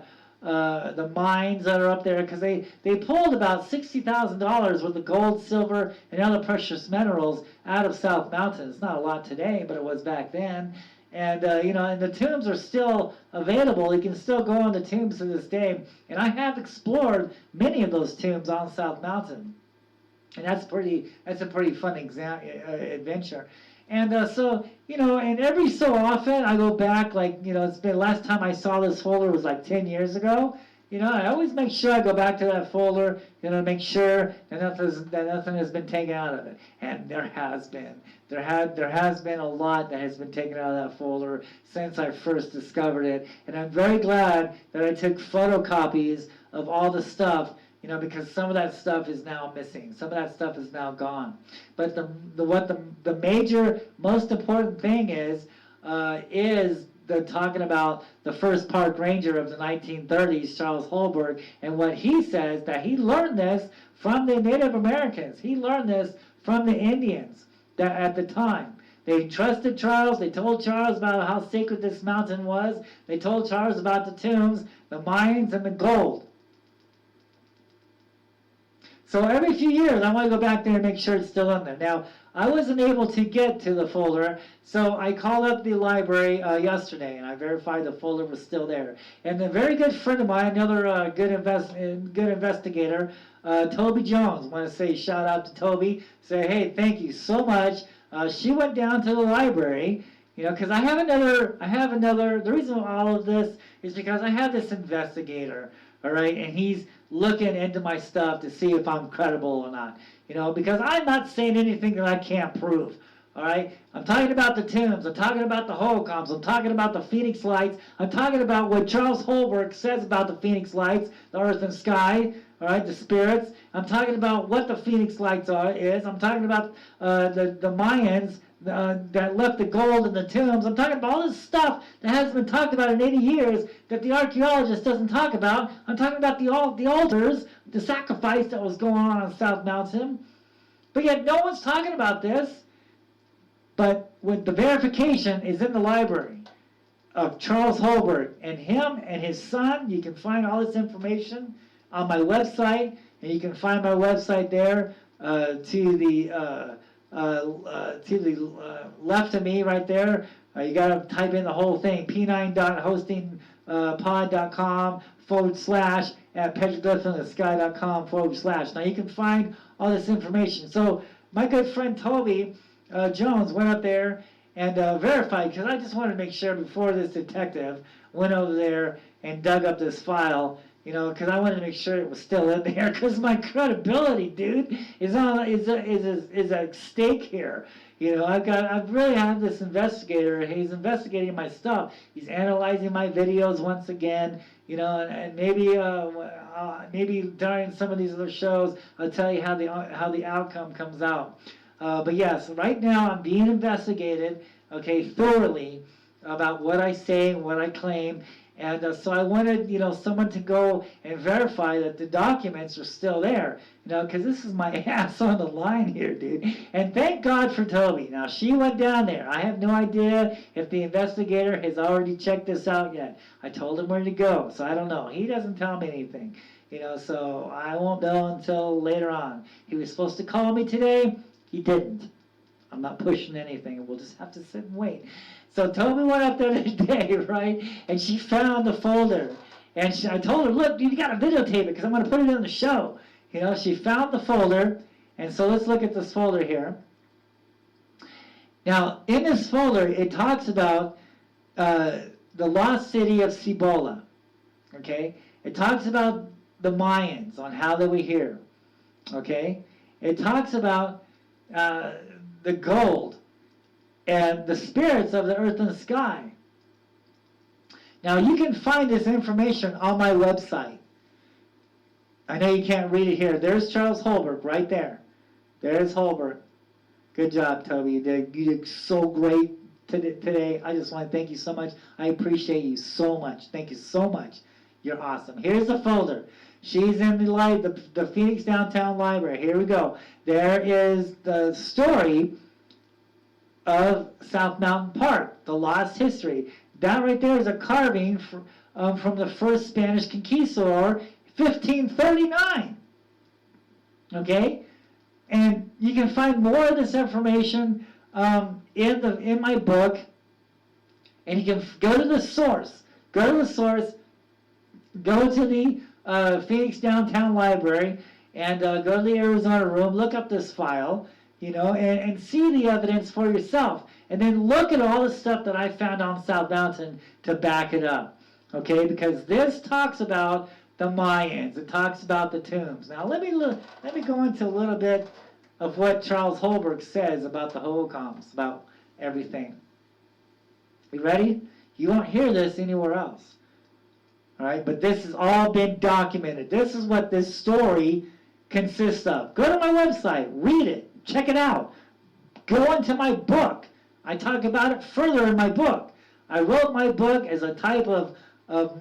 mines that are up there, because they pulled about $60,000 worth of gold, silver, and other precious minerals out of South Mountain. It's not a lot today, but it was back then. And and the tombs are still available. You can still go on the tombs to this day. And I have explored many of those tombs on South Mountain. And that's a pretty fun adventure. And and every so often I go back, it's been, last time I saw this folder was like 10 years ago. I always make sure I go back to that folder, make sure that nothing has been taken out of it. And there has been. There has been a lot that has been taken out of that folder since I first discovered it. And I'm very glad that I took photocopies of all the stuff, because some of that stuff is now missing. Some of that stuff is now gone. But the major, most important thing is the talking about the first park ranger of the 1930s, Charles Holberg, and what he says, that he learned this from the Native Americans. He learned this from the Indians that at the time. They trusted Charles. They told Charles about how sacred this mountain was. They told Charles about the tombs, the mines, and the gold. So every few years, I want to go back there and make sure it's still in there. Now, I wasn't able to get to the folder, so I called up the library yesterday, and I verified the folder was still there. And a very good friend of mine, another good investigator, Toby Jones, I want to say shout out to Toby, say, hey, thank you so much. She went down to the library, because I have another, the reason for all of this is because I have this investigator, all right, and he's looking into my stuff to see if I'm credible or not, because I'm not saying anything that I can't prove, all right? I'm talking about the tombs, I'm talking about the holocaust, I'm talking about the Phoenix Lights, I'm talking about what Charles Holberg says about the Phoenix Lights, the earth and sky, all right, the spirits. I'm talking about what the Phoenix Lights is. I'm talking about the Mayans that left the gold in the tombs. I'm talking about all this stuff that hasn't been talked about in 80 years that the archaeologist doesn't talk about. I'm talking about the altars, the sacrifice that was going on South Mountain. But yet no one's talking about this. But when the verification is in the library of Charles Holberg, and him and his son, you can find all this information on my website, and you can find my website there to the left of me right there. You got to type in the whole thing, p9.hostingpod.com / at petroglyphsinthesky.com / Now you can find all this information. So my good friend Toby Jones went up there and verified, because I just wanted to make sure before this detective went over there and dug up this file, because I wanted to make sure it was still in there, because my credibility, dude, is at stake here. I've really had this investigator, and he's investigating my stuff. He's analyzing my videos once again, and maybe during some of these other shows, I'll tell you how the outcome comes out. But yes, right now I'm being investigated, thoroughly about what I say and what I claim. And so I wanted, someone to go and verify that the documents are still there, because this is my ass on the line here, dude. And thank God for Toby. Now, she went down there. I have no idea if the investigator has already checked this out yet. I told him where to go, so I don't know. He doesn't tell me anything, so I won't know until later on. He was supposed to call me today. He didn't. I'm not pushing anything. We'll just have to sit and wait. So Toby went up there today, right? And she found the folder. And I told her, look, you got to videotape it because I'm going to put it in the show. She found the folder. And so let's look at this folder here. Now, in this folder, it talks about the lost city of Cibola. Okay? It talks about the Mayans, on how they were here. Okay? It talks about the gold and the spirits of the earth and sky. Now you can find this information on my website. I know you can't read it here. There's Charles Holberg right there. There's Holberg. Good job, Toby. You did so great today. I just want to thank you so much. I appreciate you so much. Thank you so much. You're awesome. Here's the folder. She's in the Phoenix Downtown Library. Here we go. There is the story of South Mountain Park, the lost history. That right there is a carving from the first Spanish conquistador, 1539. Okay? And you can find more of this information in my book. And you can go to the source. Go to the source. Go to the Phoenix Downtown Library and go to the Arizona room. Look up this file, and see the evidence for yourself. And then look at all the stuff that I found on South Mountain to back it up. Okay? Because this talks about the Mayans. It talks about the tombs. Now let me go into a little bit of what Charles Holbrook says about the Hohokams, about everything. You ready? You won't hear this anywhere else. All right, but this has all been documented. This is what this story consists of. Go to my website, read it, check it out. Go into my book. I talk about it further in my book. I wrote my book as a type of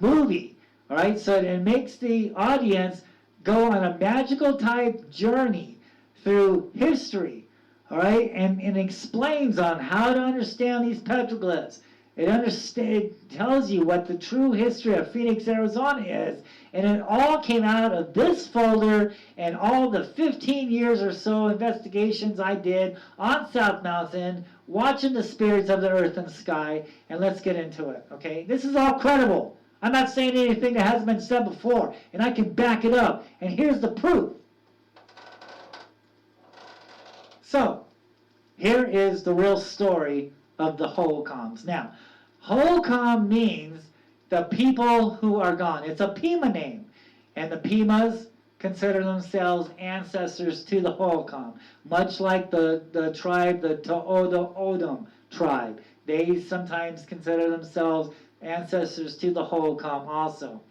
movie. All right, so it makes the audience go on a magical type journey through history. All right, and explains on how to understand these petroglyphs. It tells you what the true history of Phoenix, Arizona is. And it all came out of this folder and all the 15 years or so investigations I did on South Mountain, watching the spirits of the earth and sky. And let's get into it, okay? This is all credible. I'm not saying anything that hasn't been said before. And I can back it up. And here's the proof. So, here is the real story of the Hohokams. Now, Hohokam means the people who are gone. It's a Pima name. And the Pimas consider themselves ancestors to the Hohokam, much like the tribe, the To'oda Odom tribe. They sometimes consider themselves ancestors to the Hohokam also.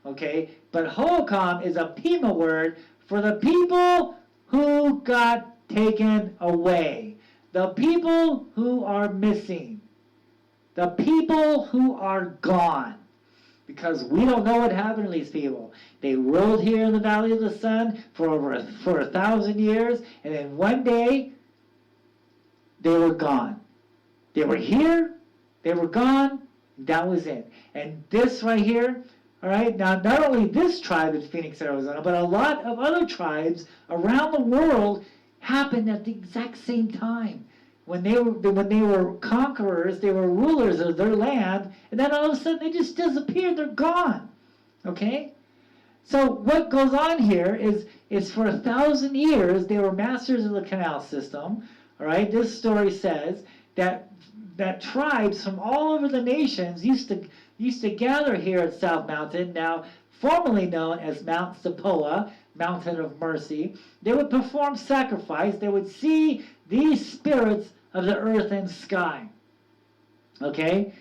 Okay? But Hohokam is a Pima word for the people who got taken away. The people who are missing. The people who are gone. Because we don't know what happened to these people. They ruled here in the Valley of the Sun for 1,000 years, and then one day they were gone. They were here, they were gone, that was it. And this right here, all right, now not only this tribe in Phoenix, Arizona, but a lot of other tribes around the world happened at the exact same time. When they were conquerors, they were rulers of their land, and then all of a sudden they just disappeared. They're gone. Okay? So what goes on here is for 1,000 years they were masters of the canal system. All right? This story says that tribes from all over the nations used to gather here at South Mountain, now formerly known as Mount Cibola, Mountain of Mercy. They would perform sacrifice. They would see these spirits of the earth and sky. Okay?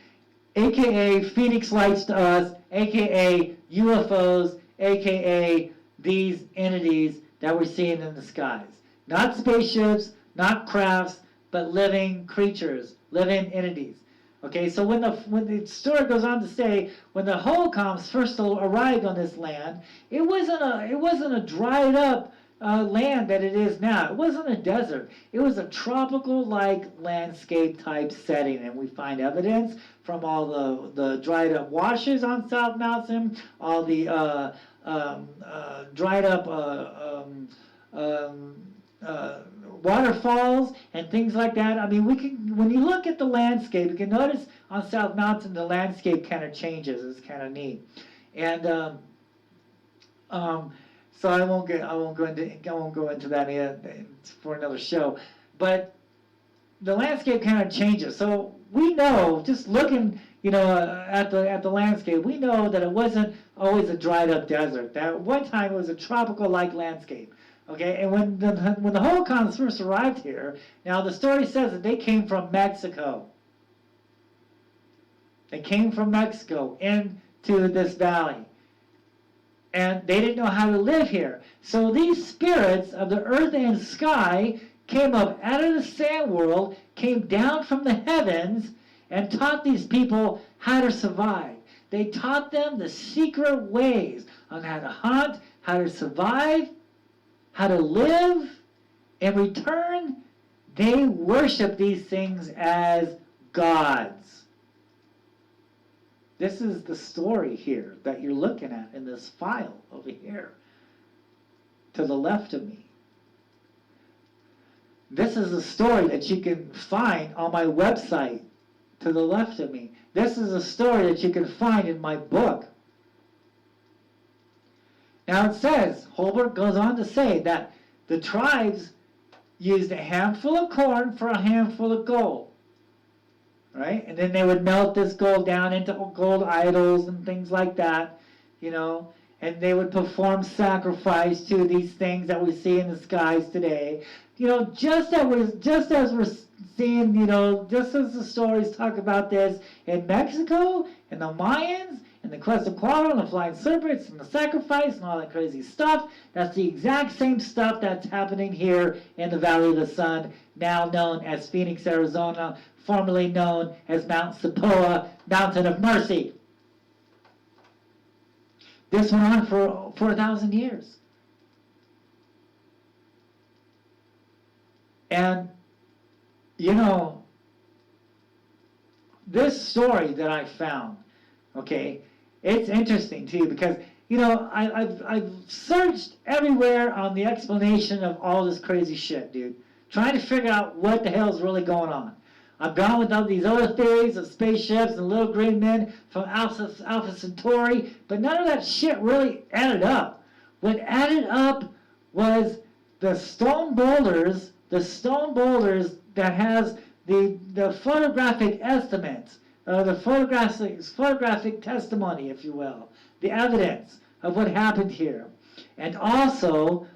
AKA Phoenix lights to us, AKA UFOs, AKA these entities that we're seeing in the skies. Not spaceships, not crafts, but living creatures, living entities. Okay, so when the story goes on to say, when the Hohokams first arrived on this land, it wasn't a dried up land that it is now. It wasn't a desert. It was a tropical-like landscape type setting, and we find evidence from all the dried up washes on South Mountain, all the dried up waterfalls and things like that. I mean, when you look at the landscape, you can notice on South Mountain the landscape kind of changes. It's kind of neat, and so I won't go into that yet for another show. But the landscape kind of changes. So we know, just looking, at the landscape, we know that it wasn't always a dried up desert. That at one time it was a tropical-like landscape. Okay, and when the Hohokams first arrived here, now the story says that they came from Mexico. They came from Mexico into this valley. And they didn't know how to live here. So these spirits of the earth and sky came up out of the sand world, came down from the heavens, and taught these people how to survive. They taught them the secret ways on how to hunt, how to survive, how to live. In return, they worship these things as gods. This is the story here that you're looking at in this file over here to the left of me. This is a story that you can find on my website to the left of me. This is a story that you can find in my book. Now it says, Holbert goes on to say that the tribes used a handful of corn for a handful of gold. Right? And then they would melt this gold down into gold idols and things like that, you know. And they would perform sacrifice to these things that we see in the skies today. You know, just as we're seeing, you know, just as the stories talk about this in Mexico, and the Mayans, and the Quetzalcoatl, and the flying serpents, and the sacrifice, and all that crazy stuff, that's the exact same stuff that's happening here in the Valley of the Sun, now known as Phoenix, Arizona, formerly known as Mount Cibola, Mountain of Mercy. This went on for 1,000 years. And, you know, this story that I found, okay, it's interesting too, because, you know, I've searched everywhere on the explanation of all this crazy shit, dude, trying to figure out what the hell's really going on. I've gone with all these other theories of spaceships and little green men from Alpha Centauri, but none of that shit really added up. What added up was the stone boulders that has the photographic estimates, the photographic testimony, if you will, the evidence of what happened here. And also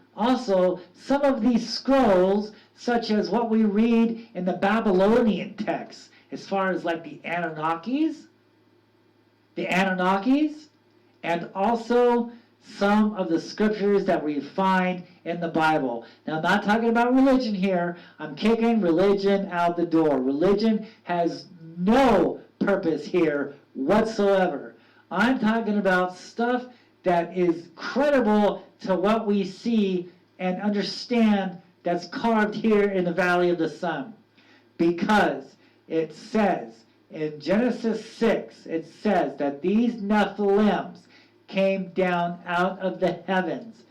some of these scrolls, such as what we read in the Babylonian texts, as far as like the Anunnakis, and also some of the scriptures that we find in the Bible. Now, I'm not talking about religion here. I'm kicking religion out the door. Religion has no purpose here whatsoever. I'm talking about stuff that is credible to what we see and understand that's carved here in the Valley of the Sun. Because it says in Genesis 6, it says that these Nephilims came down out of the heavens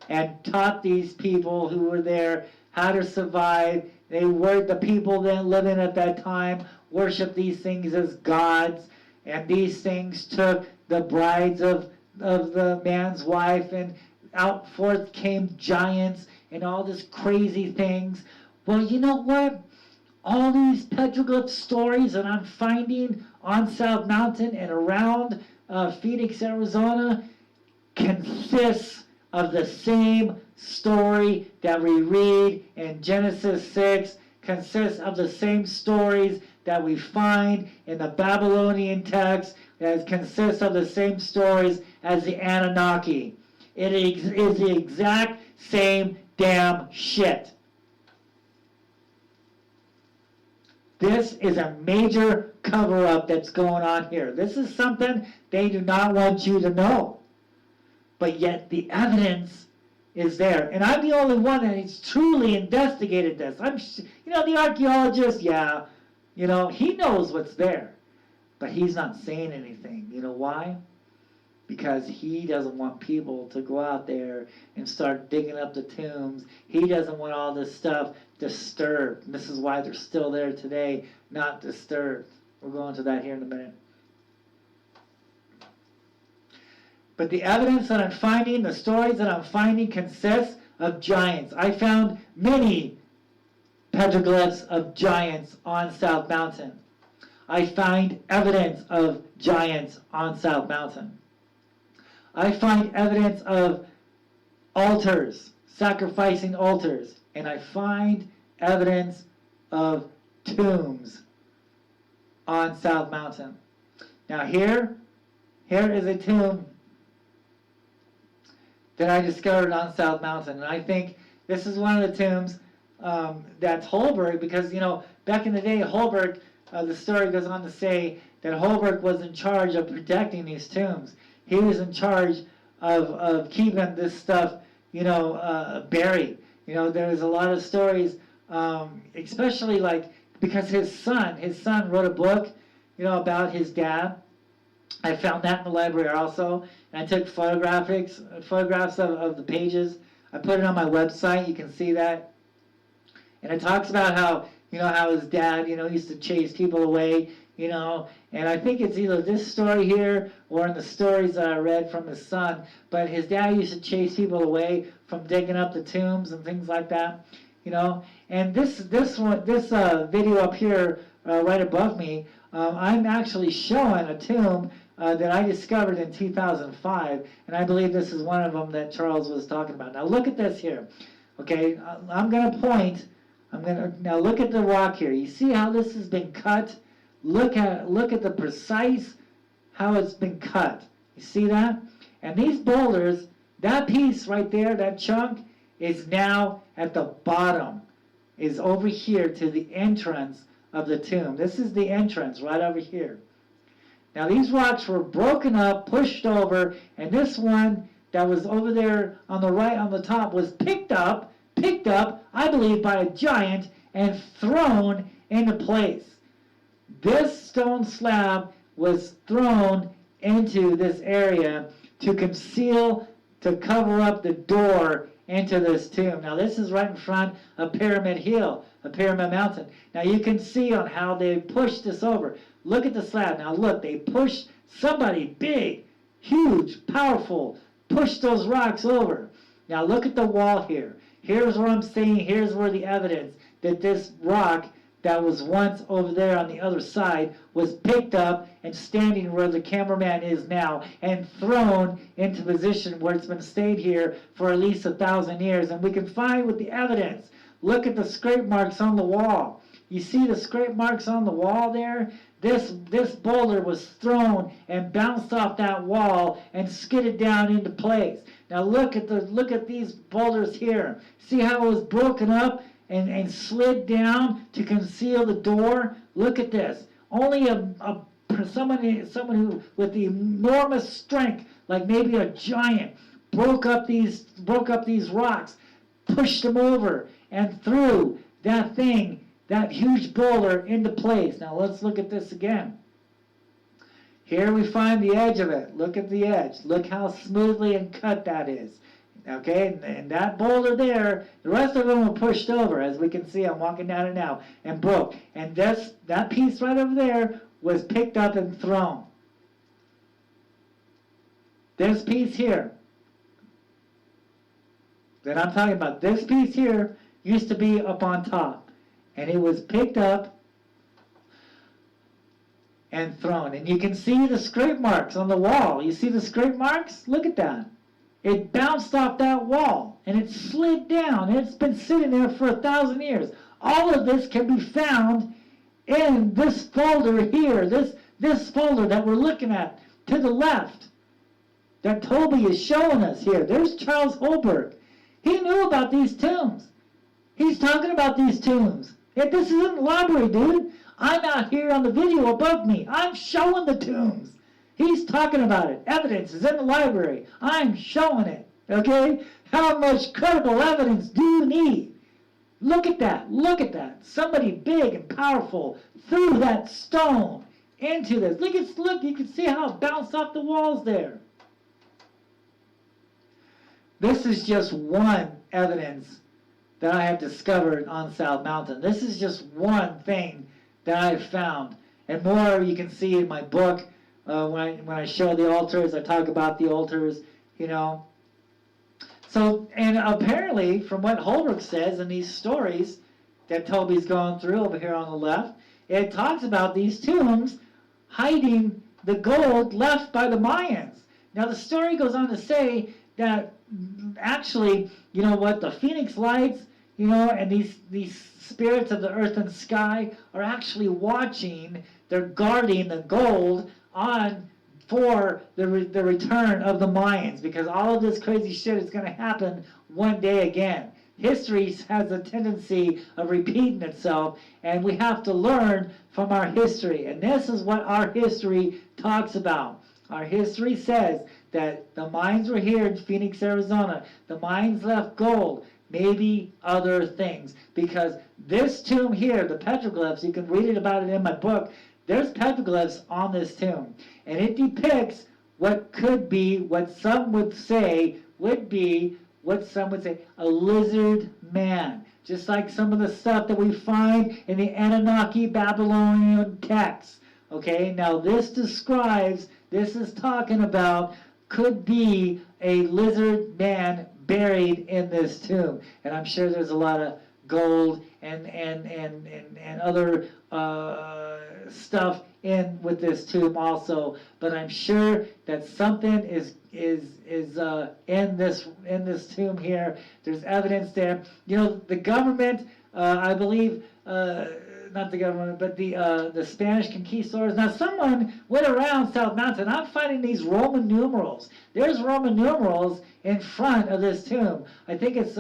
and taught these people who were there how to survive. They were the people then living at that time, worshiped these things as gods, and these things took the brides of the man's wife, and out forth came giants and all this crazy things. Well, you know what? All these petroglyph stories that I'm finding on South Mountain and around Phoenix, Arizona, consists of the same story that we read in Genesis 6, consists of the same stories that we find in the Babylonian text, that consists of the same stories as the Anunnaki. It is the exact same damn shit. This is a major cover-up that's going on here. This is something they do not want you to know. But yet the evidence is there. And I'm the only one that has truly investigated this. The archaeologist, yeah, he knows what's there. But he's not saying anything. You know why? Because he doesn't want people to go out there and start digging up the tombs. He doesn't want all this stuff disturbed. And this is why they're still there today, not disturbed. We'll go into that here in a minute. But the evidence that I'm finding, the stories that I'm finding, consists of giants. I found many petroglyphs of giants on South Mountain. I find evidence of giants on South Mountain. I find evidence of altars, sacrificing altars, and I find evidence of tombs on South Mountain. Now here is a tomb that I discovered on South Mountain, and I think this is one of the tombs that's Holberg, because, back in the day, Holberg, the story goes on to say that Holberg was in charge of protecting these tombs. He was in charge of keeping this stuff, buried. There's a lot of stories, especially like, because his son wrote a book, about his dad. I found that in the library also, and I took photographs of the pages. I put it on my website. You can see that, and it talks about how how his dad used to chase people away, and I think it's either this story here or in the stories that I read from his son. But his dad used to chase people away from digging up the tombs and things like that, And this video up here, right above me, I'm actually showing a tomb that I discovered in 2005, and I believe this is one of them that Charles was talking about. Now look at this here, okay? I'm going to point. Now look at the rock here. You see how this has been cut? Look at the precise how it's been cut. You see that? And these boulders, that piece right there, that chunk, is now at the bottom, is over here to the entrance of the tomb. This is the entrance right over here. Now these rocks were broken up, pushed over, and this one that was over there on the right on the top was picked up, I believe, by a giant and thrown into place. This stone slab was thrown into this area to conceal, to cover up the door into this tomb. Now this is right in front of Pyramid Hill, a Pyramid Mountain. Now you can see on how they pushed this over. Look at the slab. Now look, they pushed somebody big, huge, powerful, pushed those rocks over. Now look at the wall here. Here's what I'm saying. Here's where the evidence that this rock that was once over there on the other side was picked up and standing where the cameraman is now and thrown into position where it's been stayed here for at least 1,000 years. And we can find with the evidence. Look at the scrape marks on the wall. You see the scrape marks on the wall there? This boulder was thrown and bounced off that wall and skidded down into place. Now look at these boulders here. See how it was broken up and slid down to conceal the door? Look at this. Only someone who with the enormous strength, like maybe a giant, broke up these rocks, pushed them over, and threw that huge boulder into place. Now let's look at this again. Here we find the edge of it. Look at the edge. Look how smoothly and cut that is. Okay, and that boulder there, the rest of them were pushed over, as we can see. I'm walking down it now, and broke. And that piece right over there was picked up and thrown. This piece here that I'm talking about, this piece here used to be up on top, and it was picked up and thrown. And you can see the scrape marks on the wall. You see the scrape marks? Look at that. It bounced off that wall, and it slid down, and it's been sitting there for 1,000 years. All of this can be found in this folder here, this folder that we're looking at to the left, that Toby is showing us here. There's Charles Holberg. He knew about these tombs. He's talking about these tombs. This isn't the library, dude. I'm out here on the video above me. I'm showing the tombs. He's talking about it. Evidence is in the library. I'm showing it. Okay? How much credible evidence do you need? Look at that. Look at that. Somebody big and powerful threw that stone into this. Look, you can see how it bounced off the walls there. This is just one evidence that I have discovered on South Mountain. This is just one thing that I've found. And more you can see in my book. When I show the altars, I talk about the altars, So, and apparently, from what Holberg says in these stories that Toby's gone through over here on the left, it talks about these tombs hiding the gold left by the Mayans. Now, the story goes on to say that actually, the Phoenix Lights, and these spirits of the earth and sky are actually watching, they're guarding the gold for the return of the Mayans, because all of this crazy shit is going to happen one day again. history has a tendency of repeating itself, and we have to learn from our history. And this is what our history talks about. Our history says that the mines were here in Phoenix, Arizona. The mines left gold, maybe other things. Because this tomb here, the petroglyphs, you can read about it in my book, there's petroglyphs on this tomb. And it depicts what could be, what some would say would be, what some would say, a lizard man. Just like some of the stuff that we find in the Anunnaki Babylonian texts. Okay, now this is talking about, could be a lizard man buried in this tomb. And I'm sure there's a lot of gold and other stuff in with this tomb also, but I'm sure that something is in this tomb here. There's evidence there. You know, the government, I believe, not the government, but the Spanish conquistadors. Now, someone went around South Mountain. I'm finding these Roman numerals. There's Roman numerals in front of this tomb. I think it's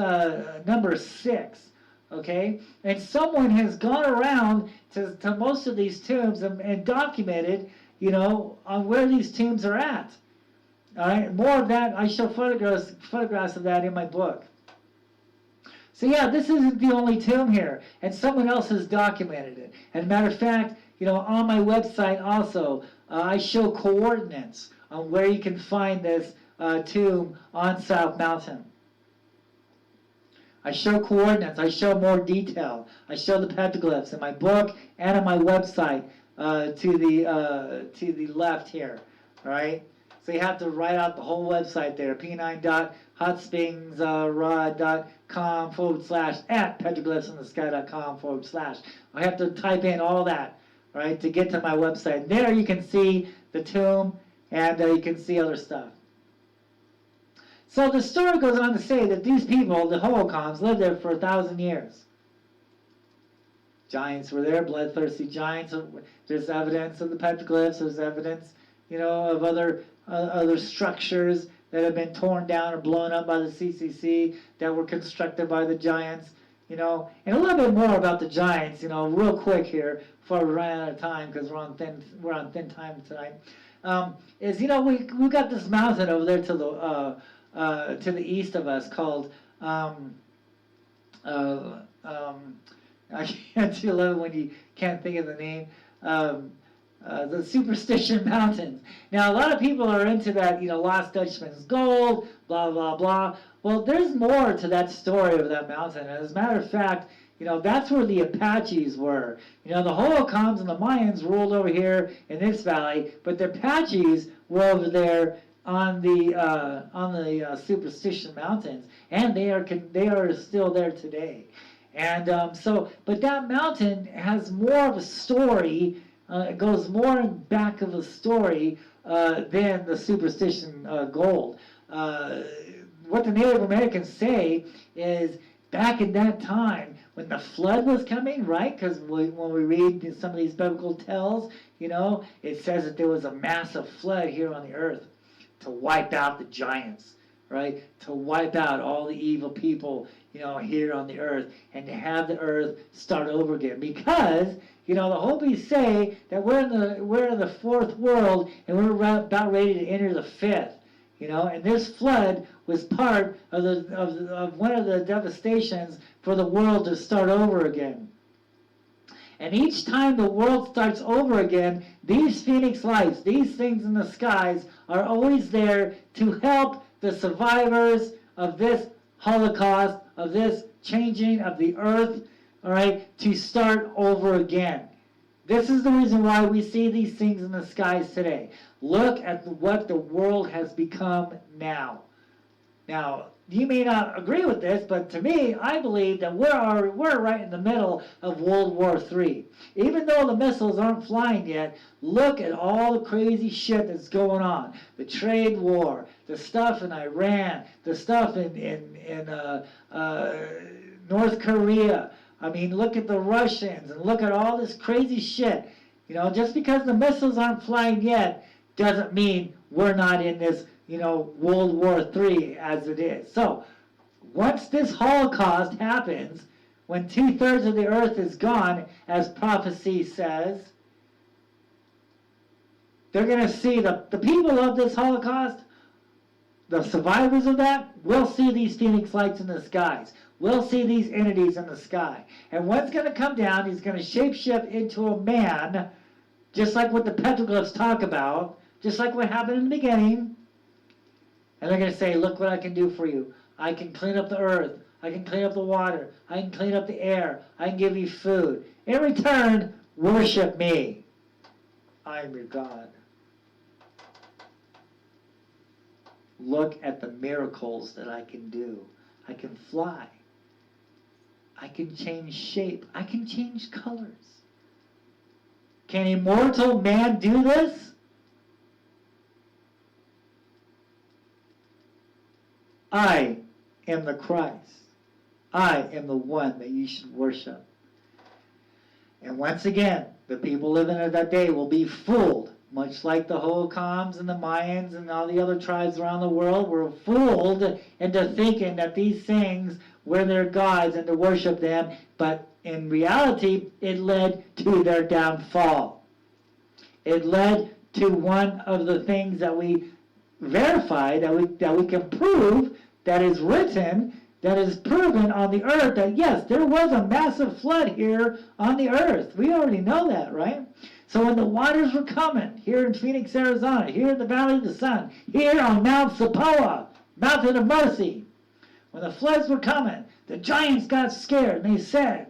number 6. Okay, and someone has gone around to most of these tombs and documented, you know, on where these tombs are at. All right, more of that. I show photographs of that in my book. So yeah, this isn't the only tomb here, and someone else has documented it. As a matter of fact, you know, on my website also, I show coordinates on where you can find this tomb on South Mountain. I show coordinates. I show more detail. I show the petroglyphs in my book and on my website to the left here. All right. So you have to write out the whole website there. p9.hotspingsrod.com/@petroglyphsinthesky.com/. I have to type in all that, right, to get to my website. There you can see the tomb and you can see other stuff. So the story goes on to say that these people, the Holocaust, lived there for 1,000 years. Giants were there, bloodthirsty giants. There's evidence of the petroglyphs. There's evidence, you know, of other structures that have been torn down or blown up by the CCC that were constructed by the giants. You know, and a little bit more about the giants. You know, real quick here before we run out of time because we're on thin time tonight. Is, you know, we got this mountain over there to the east of us called, I can't do it when you can't think of the name, the Superstition Mountains. Now, a lot of people are into that, you know, Lost Dutchman's Gold, blah, blah, blah. Well, there's more to that story of that mountain. As a matter of fact, you know, that's where the Apaches were. You know, the Holocaust and the Mayans ruled over here in this valley, but the Apaches were over there on the Superstition Mountains, and they are still there today. And but that mountain has more of a story. It goes more in back of a story than the Superstition Gold. What the Native Americans say is back in that time when the flood was coming, right? Because when we read some of these biblical tales, you know, it says that there was a massive flood here on the earth to wipe out the giants, right? To wipe out all the evil people, you know, here on the earth, and to have the earth start over again. Because, you know, the Hopis say that we're in the fourth world, and we're about ready to enter the fifth. You know, and this flood was part of one of the devastations for the world to start over again. And each time the world starts over again, these phoenix lights, these things in the skies, are always there to help the survivors of this Holocaust, of this changing of the earth, all right, to start over again. This is the reason why we see these things in the skies today. Look at what the world has become now. Now, you may not agree with this, but to me, I believe that we're right in the middle of World War III. Even though the missiles aren't flying yet, look at all the crazy shit that's going on. The trade war, the stuff in Iran, the stuff in North Korea. I mean, look at the Russians and look at all this crazy shit. You know, just because the missiles aren't flying yet doesn't mean we're not in this, you know, World War III as it is. So, Once this Holocaust happens, when 2/3 of the earth is gone, as prophecy says, they're going to see the people of this Holocaust, the survivors of that, will see these phoenix lights in the skies. We'll see these entities in the sky. And what's going to come down, he's going to shapeshift into a man, just like what the petroglyphs talk about, just like what happened in the beginning. And they're going to say, look what I can do for you. I can clean up the earth. I can clean up the water. I can clean up the air. I can give you food. In return, worship me. I am your God. Look at the miracles that I can do. I can fly. I can change shape. I can change colors. Can a mortal man do this? I am the Christ. I am the one that you should worship. And once again, the people living in that day will be fooled, much like the Hohokams and the Mayans and all the other tribes around the world were fooled into thinking that these things were their gods and to worship them, but in reality, it led to their downfall. It led to one of the things that we verify, that we can prove, that is written, that is proven on the earth, that yes, there was a massive flood here on the earth. We already know that, right? So when the waters were coming, here in Phoenix, Arizona, here in the Valley of the Sun, here on Mount Cibola, Mountain of Mercy, when the floods were coming, the giants got scared, and they said,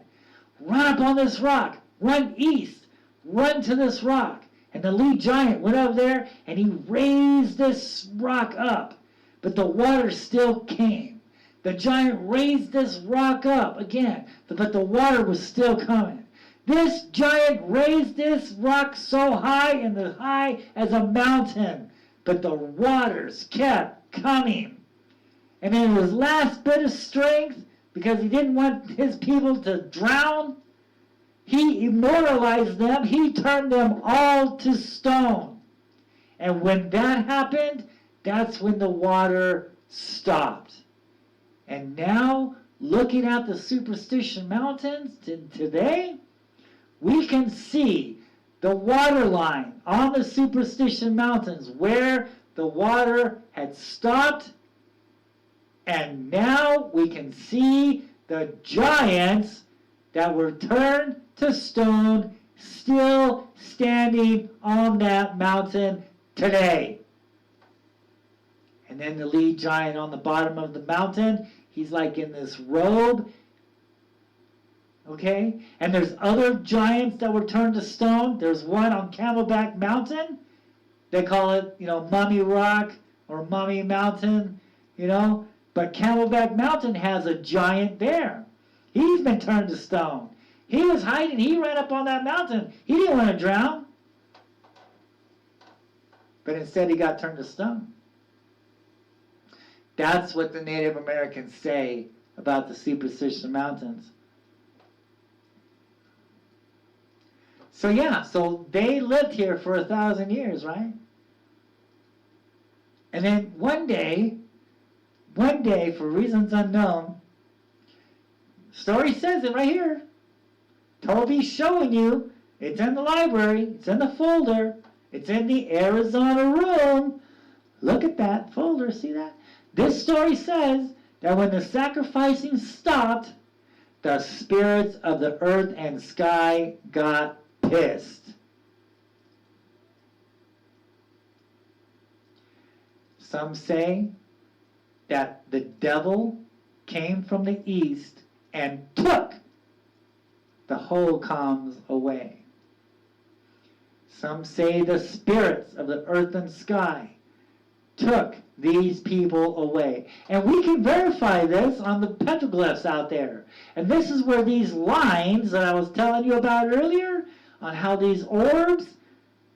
run up on this rock, run east, run to this rock. And the lead giant went up there, and he raised this rock up, but the water still came. The giant raised this rock up again, but the water was still coming. This giant raised this rock so high, and the high as a mountain, but the waters kept coming. And in his last bit of strength, because he didn't want his people to drown, he immortalized them. He turned them all to stone. And when that happened, that's when the water stopped. And now, looking at the Superstition Mountains today, we can see the water line on the Superstition Mountains where the water had stopped. And now we can see the giants that were turned to stone still standing on that mountain today. And then the lead giant on the bottom of the mountain, he's like in this robe. Okay? And there's other giants that were turned to stone. There's one on Camelback Mountain. They call it, Mummy Rock or Mummy Mountain, But Camelback Mountain has a giant there. He's been turned to stone. He was hiding. He ran up on that mountain. He didn't want to drown. But instead he got turned to stone. That's what the Native Americans say about the Superstition Mountains. So they lived here for 1,000 years, right? And then one day, for reasons unknown, story says it right here. Toby's showing you. It's in the library. It's in the folder. It's in the Arizona room. Look at that folder. See that? This story says that when the sacrificing stopped, the spirits of the earth and sky got pissed. Some say that the devil came from the east and took the Hohokams away. Some say the spirits of the earth and sky took these people away. And we can verify this on the petroglyphs out there. And this is where these lines that I was telling you about earlier, on how these orbs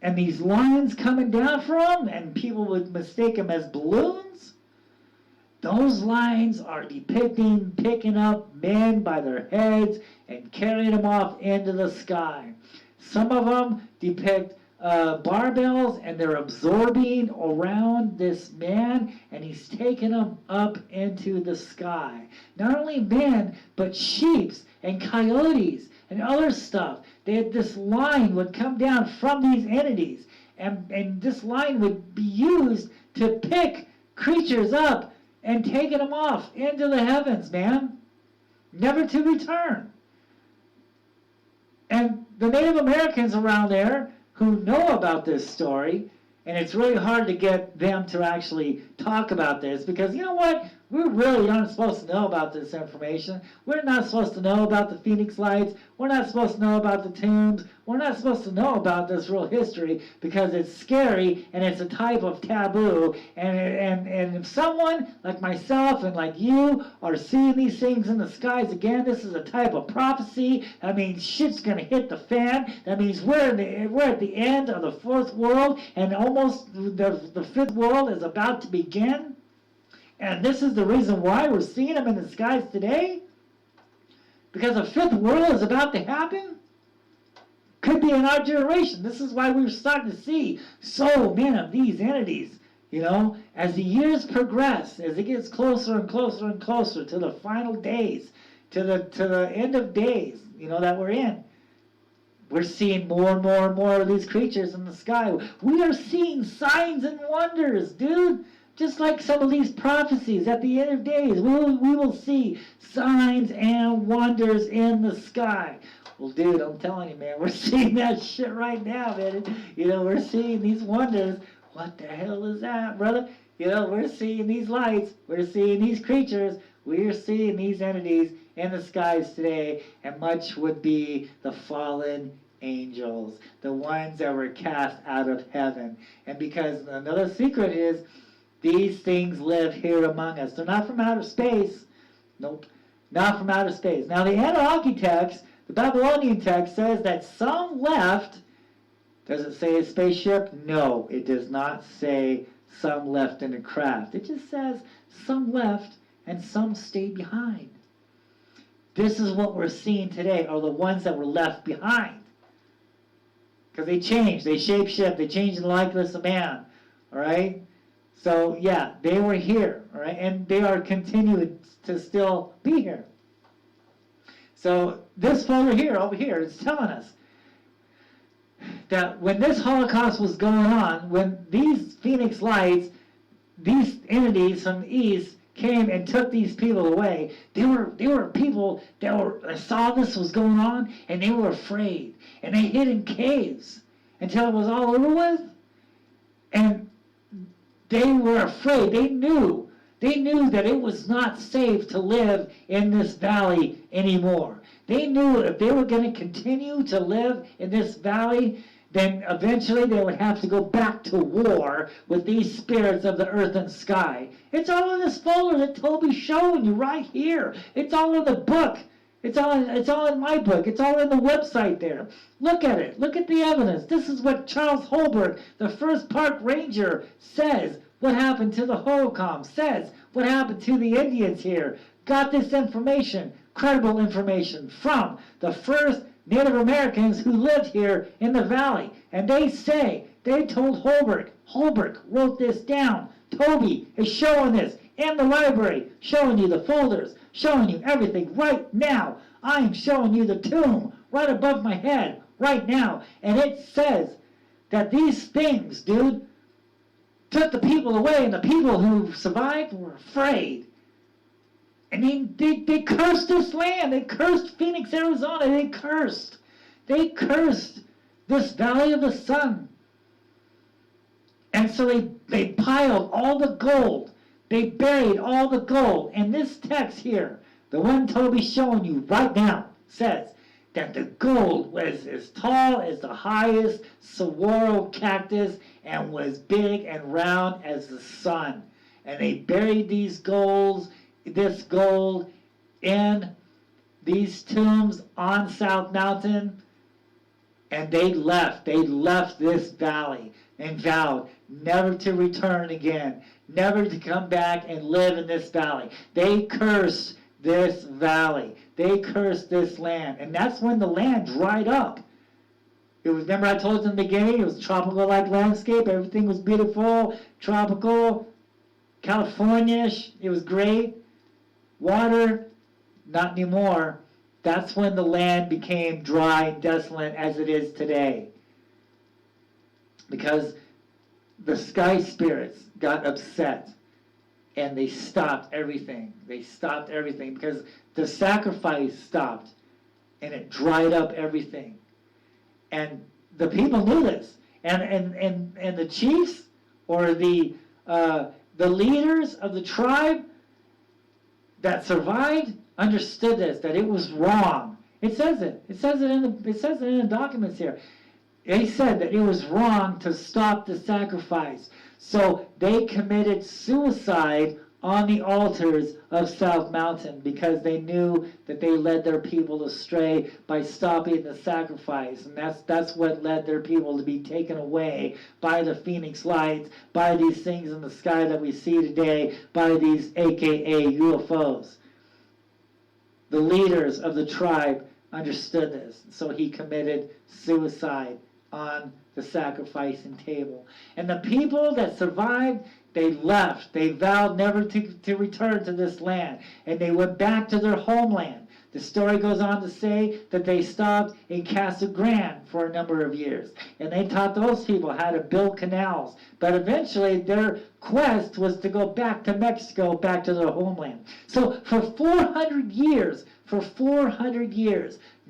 and these lines coming down from, and people would mistake them as balloons. Those lines are depicting picking up men by their heads and carrying them off into the sky. Some of them depict barbells, and they're absorbing around this man, and he's taking them up into the sky. Not only men, but sheeps and coyotes and other stuff. This line would come down from these entities, and this line would be used to pick creatures up and taking them off into the heavens, man, never to return. And the Native Americans around there who know about this story, and it's really hard to get them to actually talk about this, because you know what? We really aren't supposed to know about this information. We're not supposed to know about the Phoenix Lights. We're not supposed to know about the tombs. We're not supposed to know about this real history because it's scary and it's a type of taboo. And if someone like myself and like you are seeing these things in the skies again, this is a type of prophecy. That means shit's gonna hit the fan. That means we're at the end of the fourth world, and almost the fifth world is about to begin. And this is the reason why we're seeing them in the skies today. Because the fifth world is about to happen. Could be in our generation. This is why we're starting to see so many of these entities. You know, as the years progress, as it gets closer and closer and closer to the final days, to the end of days, you know, that we're in. We're seeing more and more and more of these creatures in the sky. We are seeing signs and wonders, dude. Just like some of these prophecies at the end of days, we will see signs and wonders in the sky. Well, dude, I'm telling you, man, we're seeing that shit right now, man. You know, we're seeing these wonders. What the hell is that, brother? You know, we're seeing these lights. We're seeing these creatures. We're seeing these entities in the skies today, and much would be the fallen angels, the ones that were cast out of heaven. And because another secret is, these things live here among us. They're not from outer space. Nope, not from outer space. Now the Anunnaki text, the Babylonian text, says that some left. Does it say a spaceship? No, it does not say some left in a craft. It just says some left and some stayed behind. This is what we're seeing today, are the ones that were left behind. Because they changed, they shapeshift, they changed the likeness of man. All right? So, yeah, they were here, all right, and they are continuing to still be here. So, this folder here, over here, is telling us that when this Holocaust was going on, when these Phoenix Lights, these entities from the east came and took these people away, there were people that saw this was going on, and they were afraid, and they hid in caves until it was all over with, and they were afraid. They knew that it was not safe to live in this valley anymore. They knew if they were going to continue to live in this valley, then eventually they would have to go back to war with these spirits of the earth and sky. It's all in this folder that Toby's showing you right here. It's all in the book. It's all in my book. It's all in the website there. Look at it. Look at the evidence. This is what Charles Holbrook, the first park ranger, says what happened to the Holcomb, says what happened to the Indians here. Got this information, credible information, from the first Native Americans who lived here in the valley. And they told Holbrook wrote this down. Toby is showing this in the library, showing you the folders, showing you everything right now. I'm showing you the tomb right above my head right now. And it says that these things, dude, took the people away, and the people who survived were afraid. And they cursed this land. They cursed Phoenix, Arizona. They cursed this Valley of the Sun. And so they piled all the gold. They buried all the gold. And this text here, the one Toby's showing you right now, says that the gold was as tall as the highest saguaro cactus and was big and round as the sun. And they buried this gold in these tombs on South Mountain, and they left this valley and vowed never to return again, never to come back and live in this valley. They cursed this valley. They cursed this land. And that's when the land dried up. It was, remember I told you in the beginning, it was tropical-like landscape. Everything was beautiful, tropical, California-ish. It was great. Water, not anymore. That's when the land became dry and desolate as it is today. Because the sky spirits got upset and they stopped everything. They stopped everything because the sacrifice stopped and it dried up everything. And the people knew this. And the chiefs or the leaders of the tribe that survived understood this, that it was wrong. It says it. It says it in the documents here. They said that it was wrong to stop the sacrifice. So they committed suicide on the altars of South Mountain because they knew that they led their people astray by stopping the sacrifice. And that's what led their people to be taken away by the Phoenix Lights, by these things in the sky that we see today, by these AKA UFOs. The leaders of the tribe understood this, so he committed suicide on the sacrificing table. And the people that survived, they left. They vowed never to return to this land. And they went back to their homeland. The story goes on to say that they stopped in Casa Grande for a number of years. And they taught those people how to build canals. But eventually their quest was to go back to Mexico, back to their homeland. So for 400 years,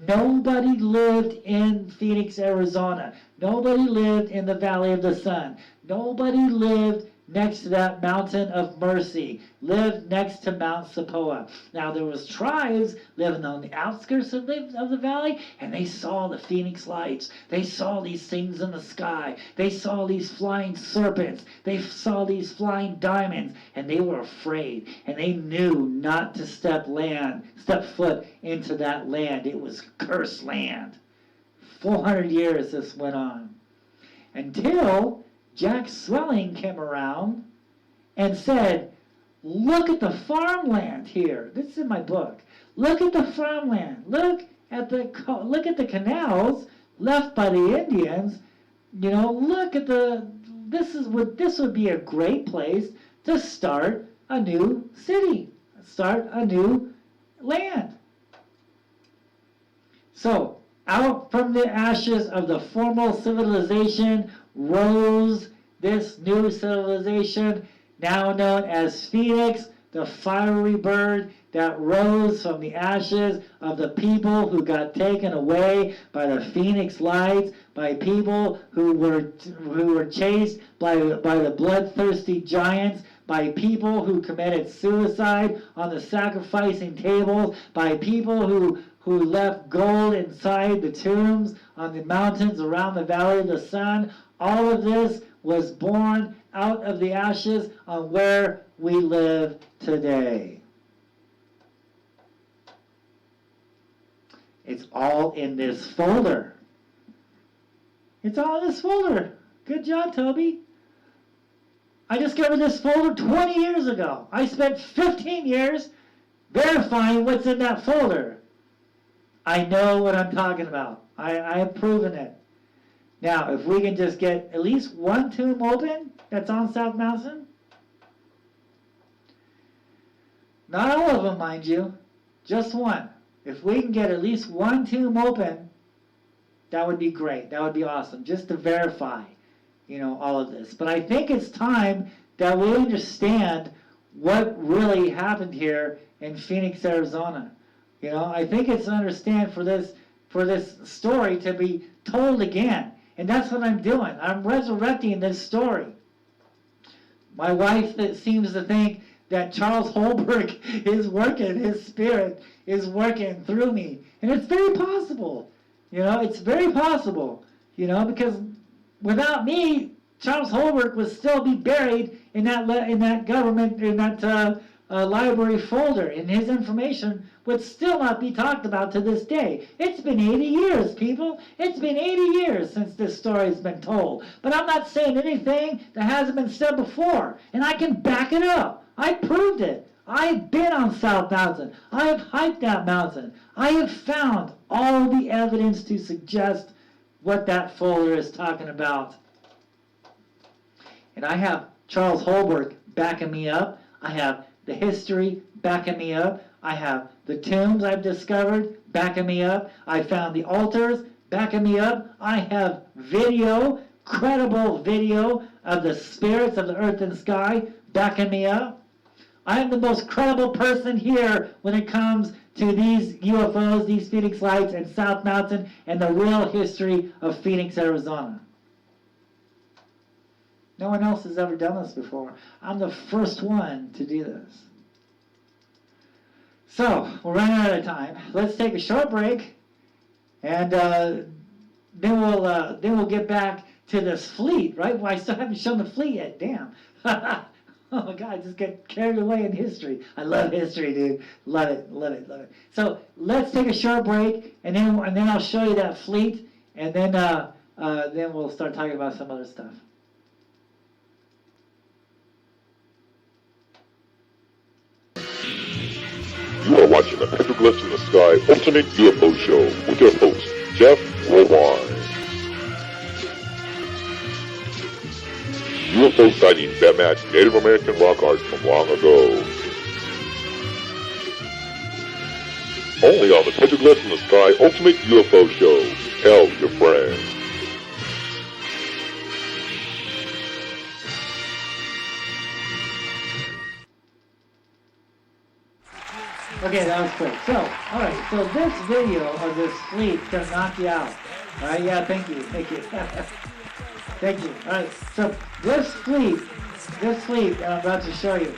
nobody lived in Phoenix, Arizona. Nobody lived in the Valley of the Sun. Nobody lived next to that mountain of mercy, lived next to Mount Cibola. Now there was tribes living on the outskirts of the valley, and they saw the Phoenix Lights. They saw these things in the sky. They saw these flying serpents. They saw these flying diamonds, and they were afraid, and they knew not to step foot into that land. It was cursed land. 400 years this went on, until Jack Swelling came around and said, look at the farmland here. This is in my book. Look at the farmland. Look at the canals left by the Indians. You know, look at this would be a great place to start a new city, start a new land. So, out from the ashes of the former civilization rose this new civilization, now known as Phoenix, the fiery bird that rose from the ashes of the people who got taken away by the Phoenix Lights, by people who were chased by the bloodthirsty giants, by people who committed suicide on the sacrificing tables, by people who left gold inside the tombs on the mountains around the Valley of the Sun. All of this was born out of the ashes on where we live today. It's all in this folder. It's all in this folder. Good job, Toby. I discovered this folder 20 years ago. I spent 15 years verifying what's in that folder. I know what I'm talking about. I have proven it. Now, if we can just get at least one tomb open that's on South Mountain. Not all of them, mind you. Just one. If we can get at least one tomb open, that would be great. That would be awesome. Just to verify, all of this. But I think it's time that we understand what really happened here in Phoenix, Arizona. I think it's understand for this story to be told again. And that's what I'm doing. I'm resurrecting this story. My wife seems to think that Charles Holbrook is working, his spirit is working through me. And it's very possible. It's very possible. Because without me, Charles Holbrook would still be buried in that government, in that library folder, and his information would still not be talked about to this day. It's been 80 years, people. It's been 80 years since this story has been told. But I'm not saying anything that hasn't been said before, and I can back it up. I proved it. I've been on South Mountain. I have hiked that mountain. I have found all the evidence to suggest what that folder is talking about. And I have Charles Holbrook backing me up. I have the history backing me up. I have the tombs I've discovered backing me up. I found the altars backing me up. I have video, credible video of the spirits of the earth and sky backing me up. I am the most credible person here when it comes to these UFOs, these Phoenix Lights, and South Mountain, and the real history of Phoenix, Arizona. No one else has ever done this before. I'm the first one to do this. So, we're running out of time. Let's take a short break, and then we'll get back to this fleet, right? Well, I still haven't shown the fleet yet. Damn. Oh my God, I just get carried away in history. I love history, dude. Love it, love it, love it. So let's take a short break, and then I'll show you that fleet, and then we'll start talking about some other stuff. You are watching the Petroglyphs in the Sky Ultimate UFO Show with your host, Jeff Woodwine. UFO sightings that match Native American rock art from long ago. Only on the Petroglyphs in the Sky Ultimate UFO Show. Tell your friends. Okay, that was quick. So, alright, so this video of this fleet is going to knock you out. Alright, yeah, thank you. Thank you. Alright, so this fleet that I'm about to show you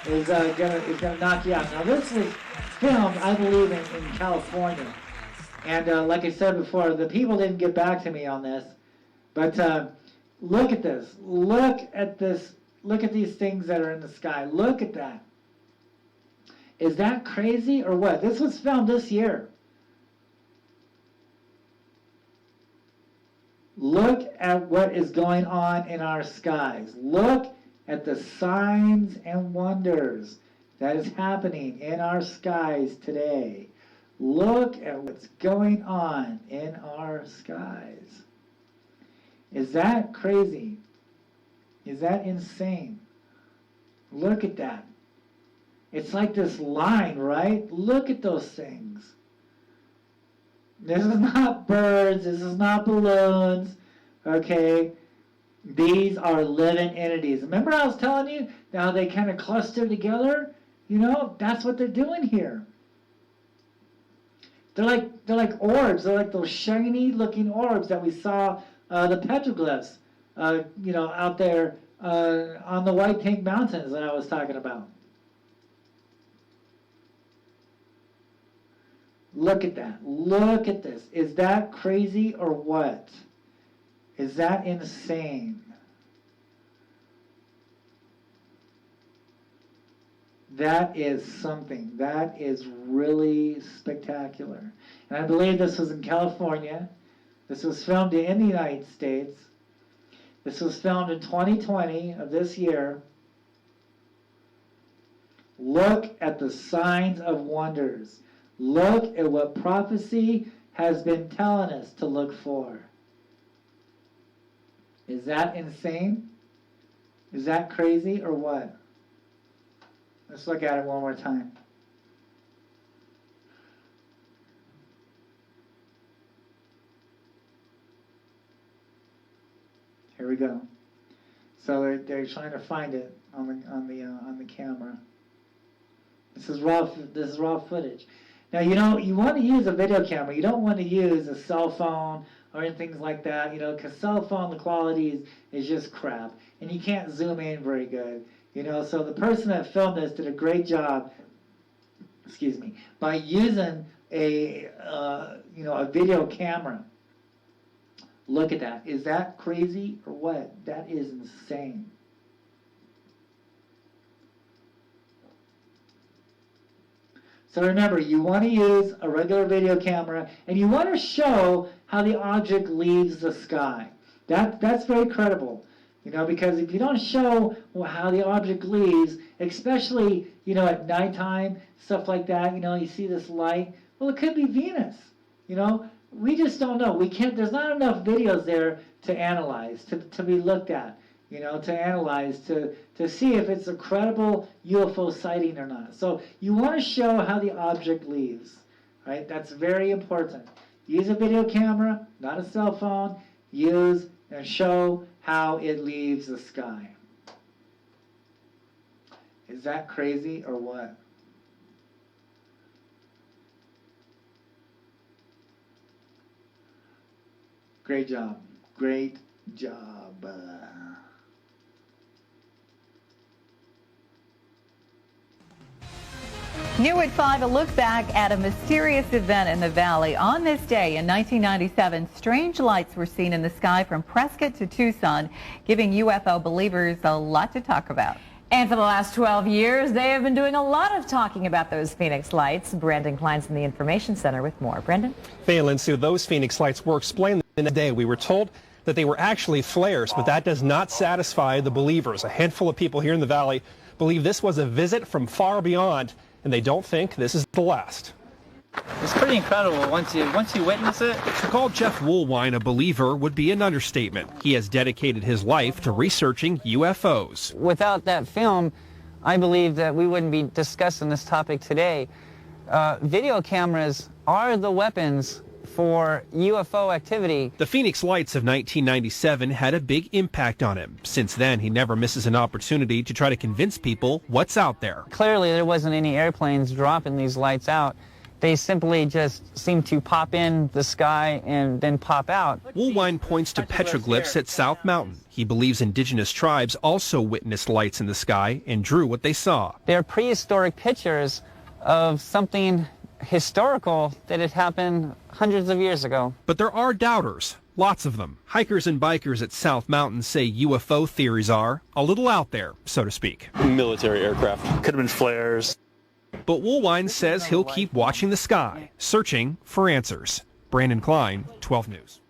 is gonna knock you out. Now this was filmed, I believe, in California. And like I said before, the people didn't get back to me on this. But look at this. Look at this. Look at these things that are in the sky. Look at that. Is that crazy or what? This was filmed this year. Look at what is going on in our skies. Look at the signs and wonders that is happening in our skies today. Look at what's going on in our skies. Is that crazy? Is that insane? Look at that. It's like this line, right? Look at those things. This is not birds. This is not balloons. Okay? These are living entities. Remember I was telling you how they kind of cluster together? You know, that's what they're doing here. They're like orbs. They're like those shiny looking orbs that we saw the petroglyphs, out there on the White Tank Mountains that I was talking about. Look at that. Look at this. Is that crazy or what? Is that insane? That is something. That is really spectacular. And I believe this was in California. This was filmed in the United States. This was filmed in 2020 of this year. Look at the signs of wonders. Look at what prophecy has been telling us to look for. Is that insane? Is that crazy or what? Let's look at it one more time. Here we go. So they're trying to find it on the camera. This is raw footage. Now, you want to use a video camera. You don't want to use a cell phone or anything like that, because cell phone, the quality is just crap. And you can't zoom in very good, So the person that filmed this did a great job, by using a video camera. Look at that. Is that crazy or what? That is insane. So remember, you want to use a regular video camera, and you want to show how the object leaves the sky. That's very credible, because if you don't show how the object leaves, especially, at nighttime, stuff like that, you see this light, well, it could be Venus, we just don't know. We can't. There's not enough videos there to analyze, to be looked at. You know, to analyze, to see if it's a credible UFO sighting or not. So you want to show how the object leaves, right? That's very important. Use a video camera, not a cell phone. Use and show how it leaves the sky. Is that crazy or what? Great job. Great job. New at 5, a look back at a mysterious event in the valley. On this day in 1997, strange lights were seen in the sky from Prescott to Tucson, giving UFO believers a lot to talk about. And for the last 12 years, they have been doing a lot of talking about those Phoenix lights. Brandon Klein's in the Information Center with more. Brandon? Phelan, Sue, those Phoenix lights were explained in the day. We were told that they were actually flares, but that does not satisfy the believers. A handful of people here in the valley believe this was a visit from far beyond, and they don't think this is the last. It's pretty incredible once you witness it. To call Jeff Woolwine a believer would be an understatement. He has dedicated his life to researching UFOs. Without that film, I believe that we wouldn't be discussing this topic today. Video cameras are the weapons for UFO activity. The Phoenix lights of 1997 had a big impact on him. Since then, he never misses an opportunity to try to convince people what's out there. Clearly, there wasn't any airplanes dropping these lights out. They simply just seem to pop in the sky and then pop out. Woolwine points to petroglyphs at South Mountain. He believes indigenous tribes also witnessed lights in the sky and drew what they saw. They're prehistoric pictures of something historical that had happened hundreds of years ago. But there are doubters, lots of them. Hikers and bikers at South Mountain say UFO theories are a little out there, so to speak. Military aircraft. Could have been flares. But Woolwine says he'll keep watching the sky, searching for answers. Brandon Klein, 12 News.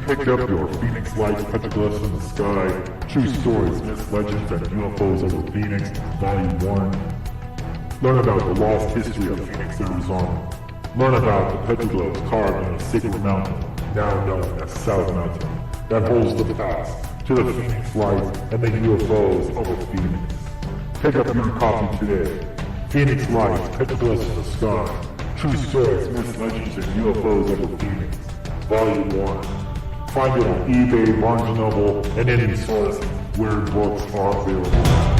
Picked up your Phoenix Lights, Petroglyphs in the Sky, True Stories, Myths, Legends, and UFOs over Phoenix, Volume 1. Learn about the lost history of Phoenix, Arizona. Learn about the petroglyphs carved on a sacred mountain, now known as South Mountain, that holds the path to the Phoenix Lights and the UFOs over Phoenix. Pick up your copy today. Phoenix Lights, Petroglyphs in the Sky, True Stories, Myths, Legends, and UFOs over Phoenix, Volume 1. Find it on eBay, Barnes & Noble, and any source where books are available.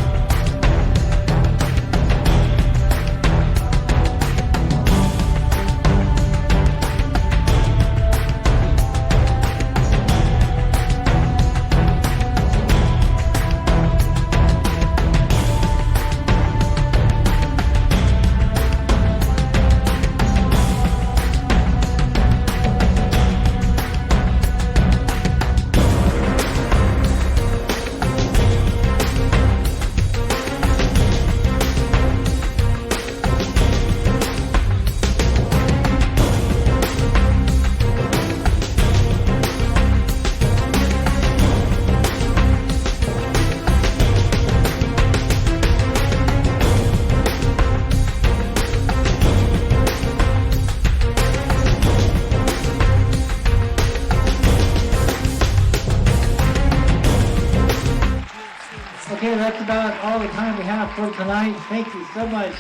Okay, that's about all the time we have for tonight. Thank you so much.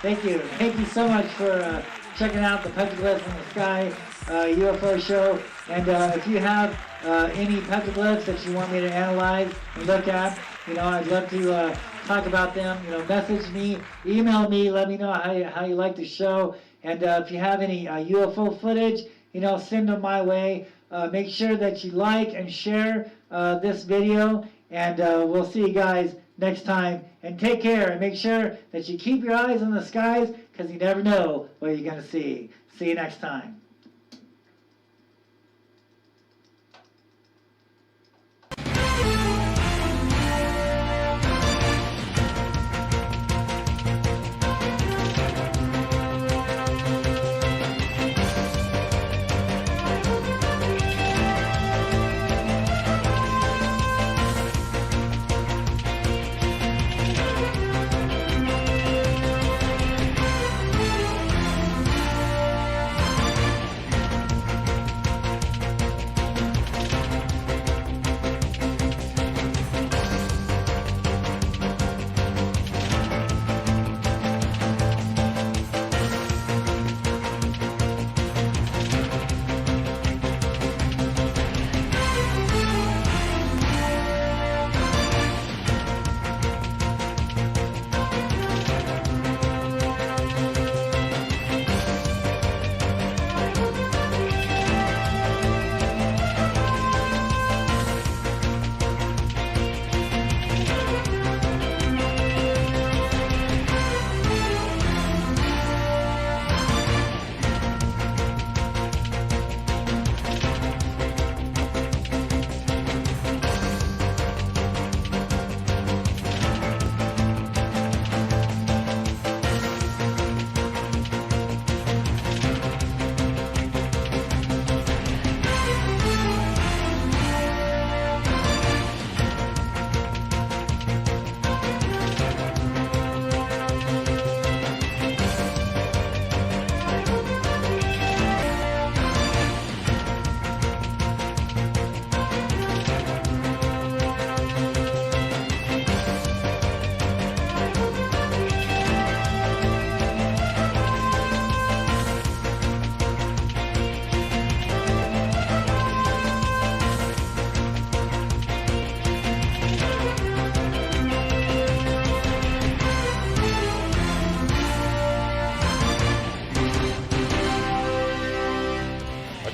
Thank you. Thank you so much for checking out the Petroglyphs in the Sky UFO show. And if you have any petroglyphs that you want me to analyze and look at, I'd love to talk about them. Message me, email me, let me know how you like the show. And if you have any UFO footage, send them my way. Make sure that you like and share this video. And we'll see you guys next time. And take care. And make sure that you keep your eyes on the skies, because you never know what you're going to see. See you next time.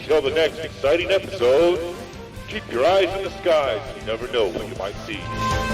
Until the next exciting episode, keep your eyes in the skies. You never know what you might see.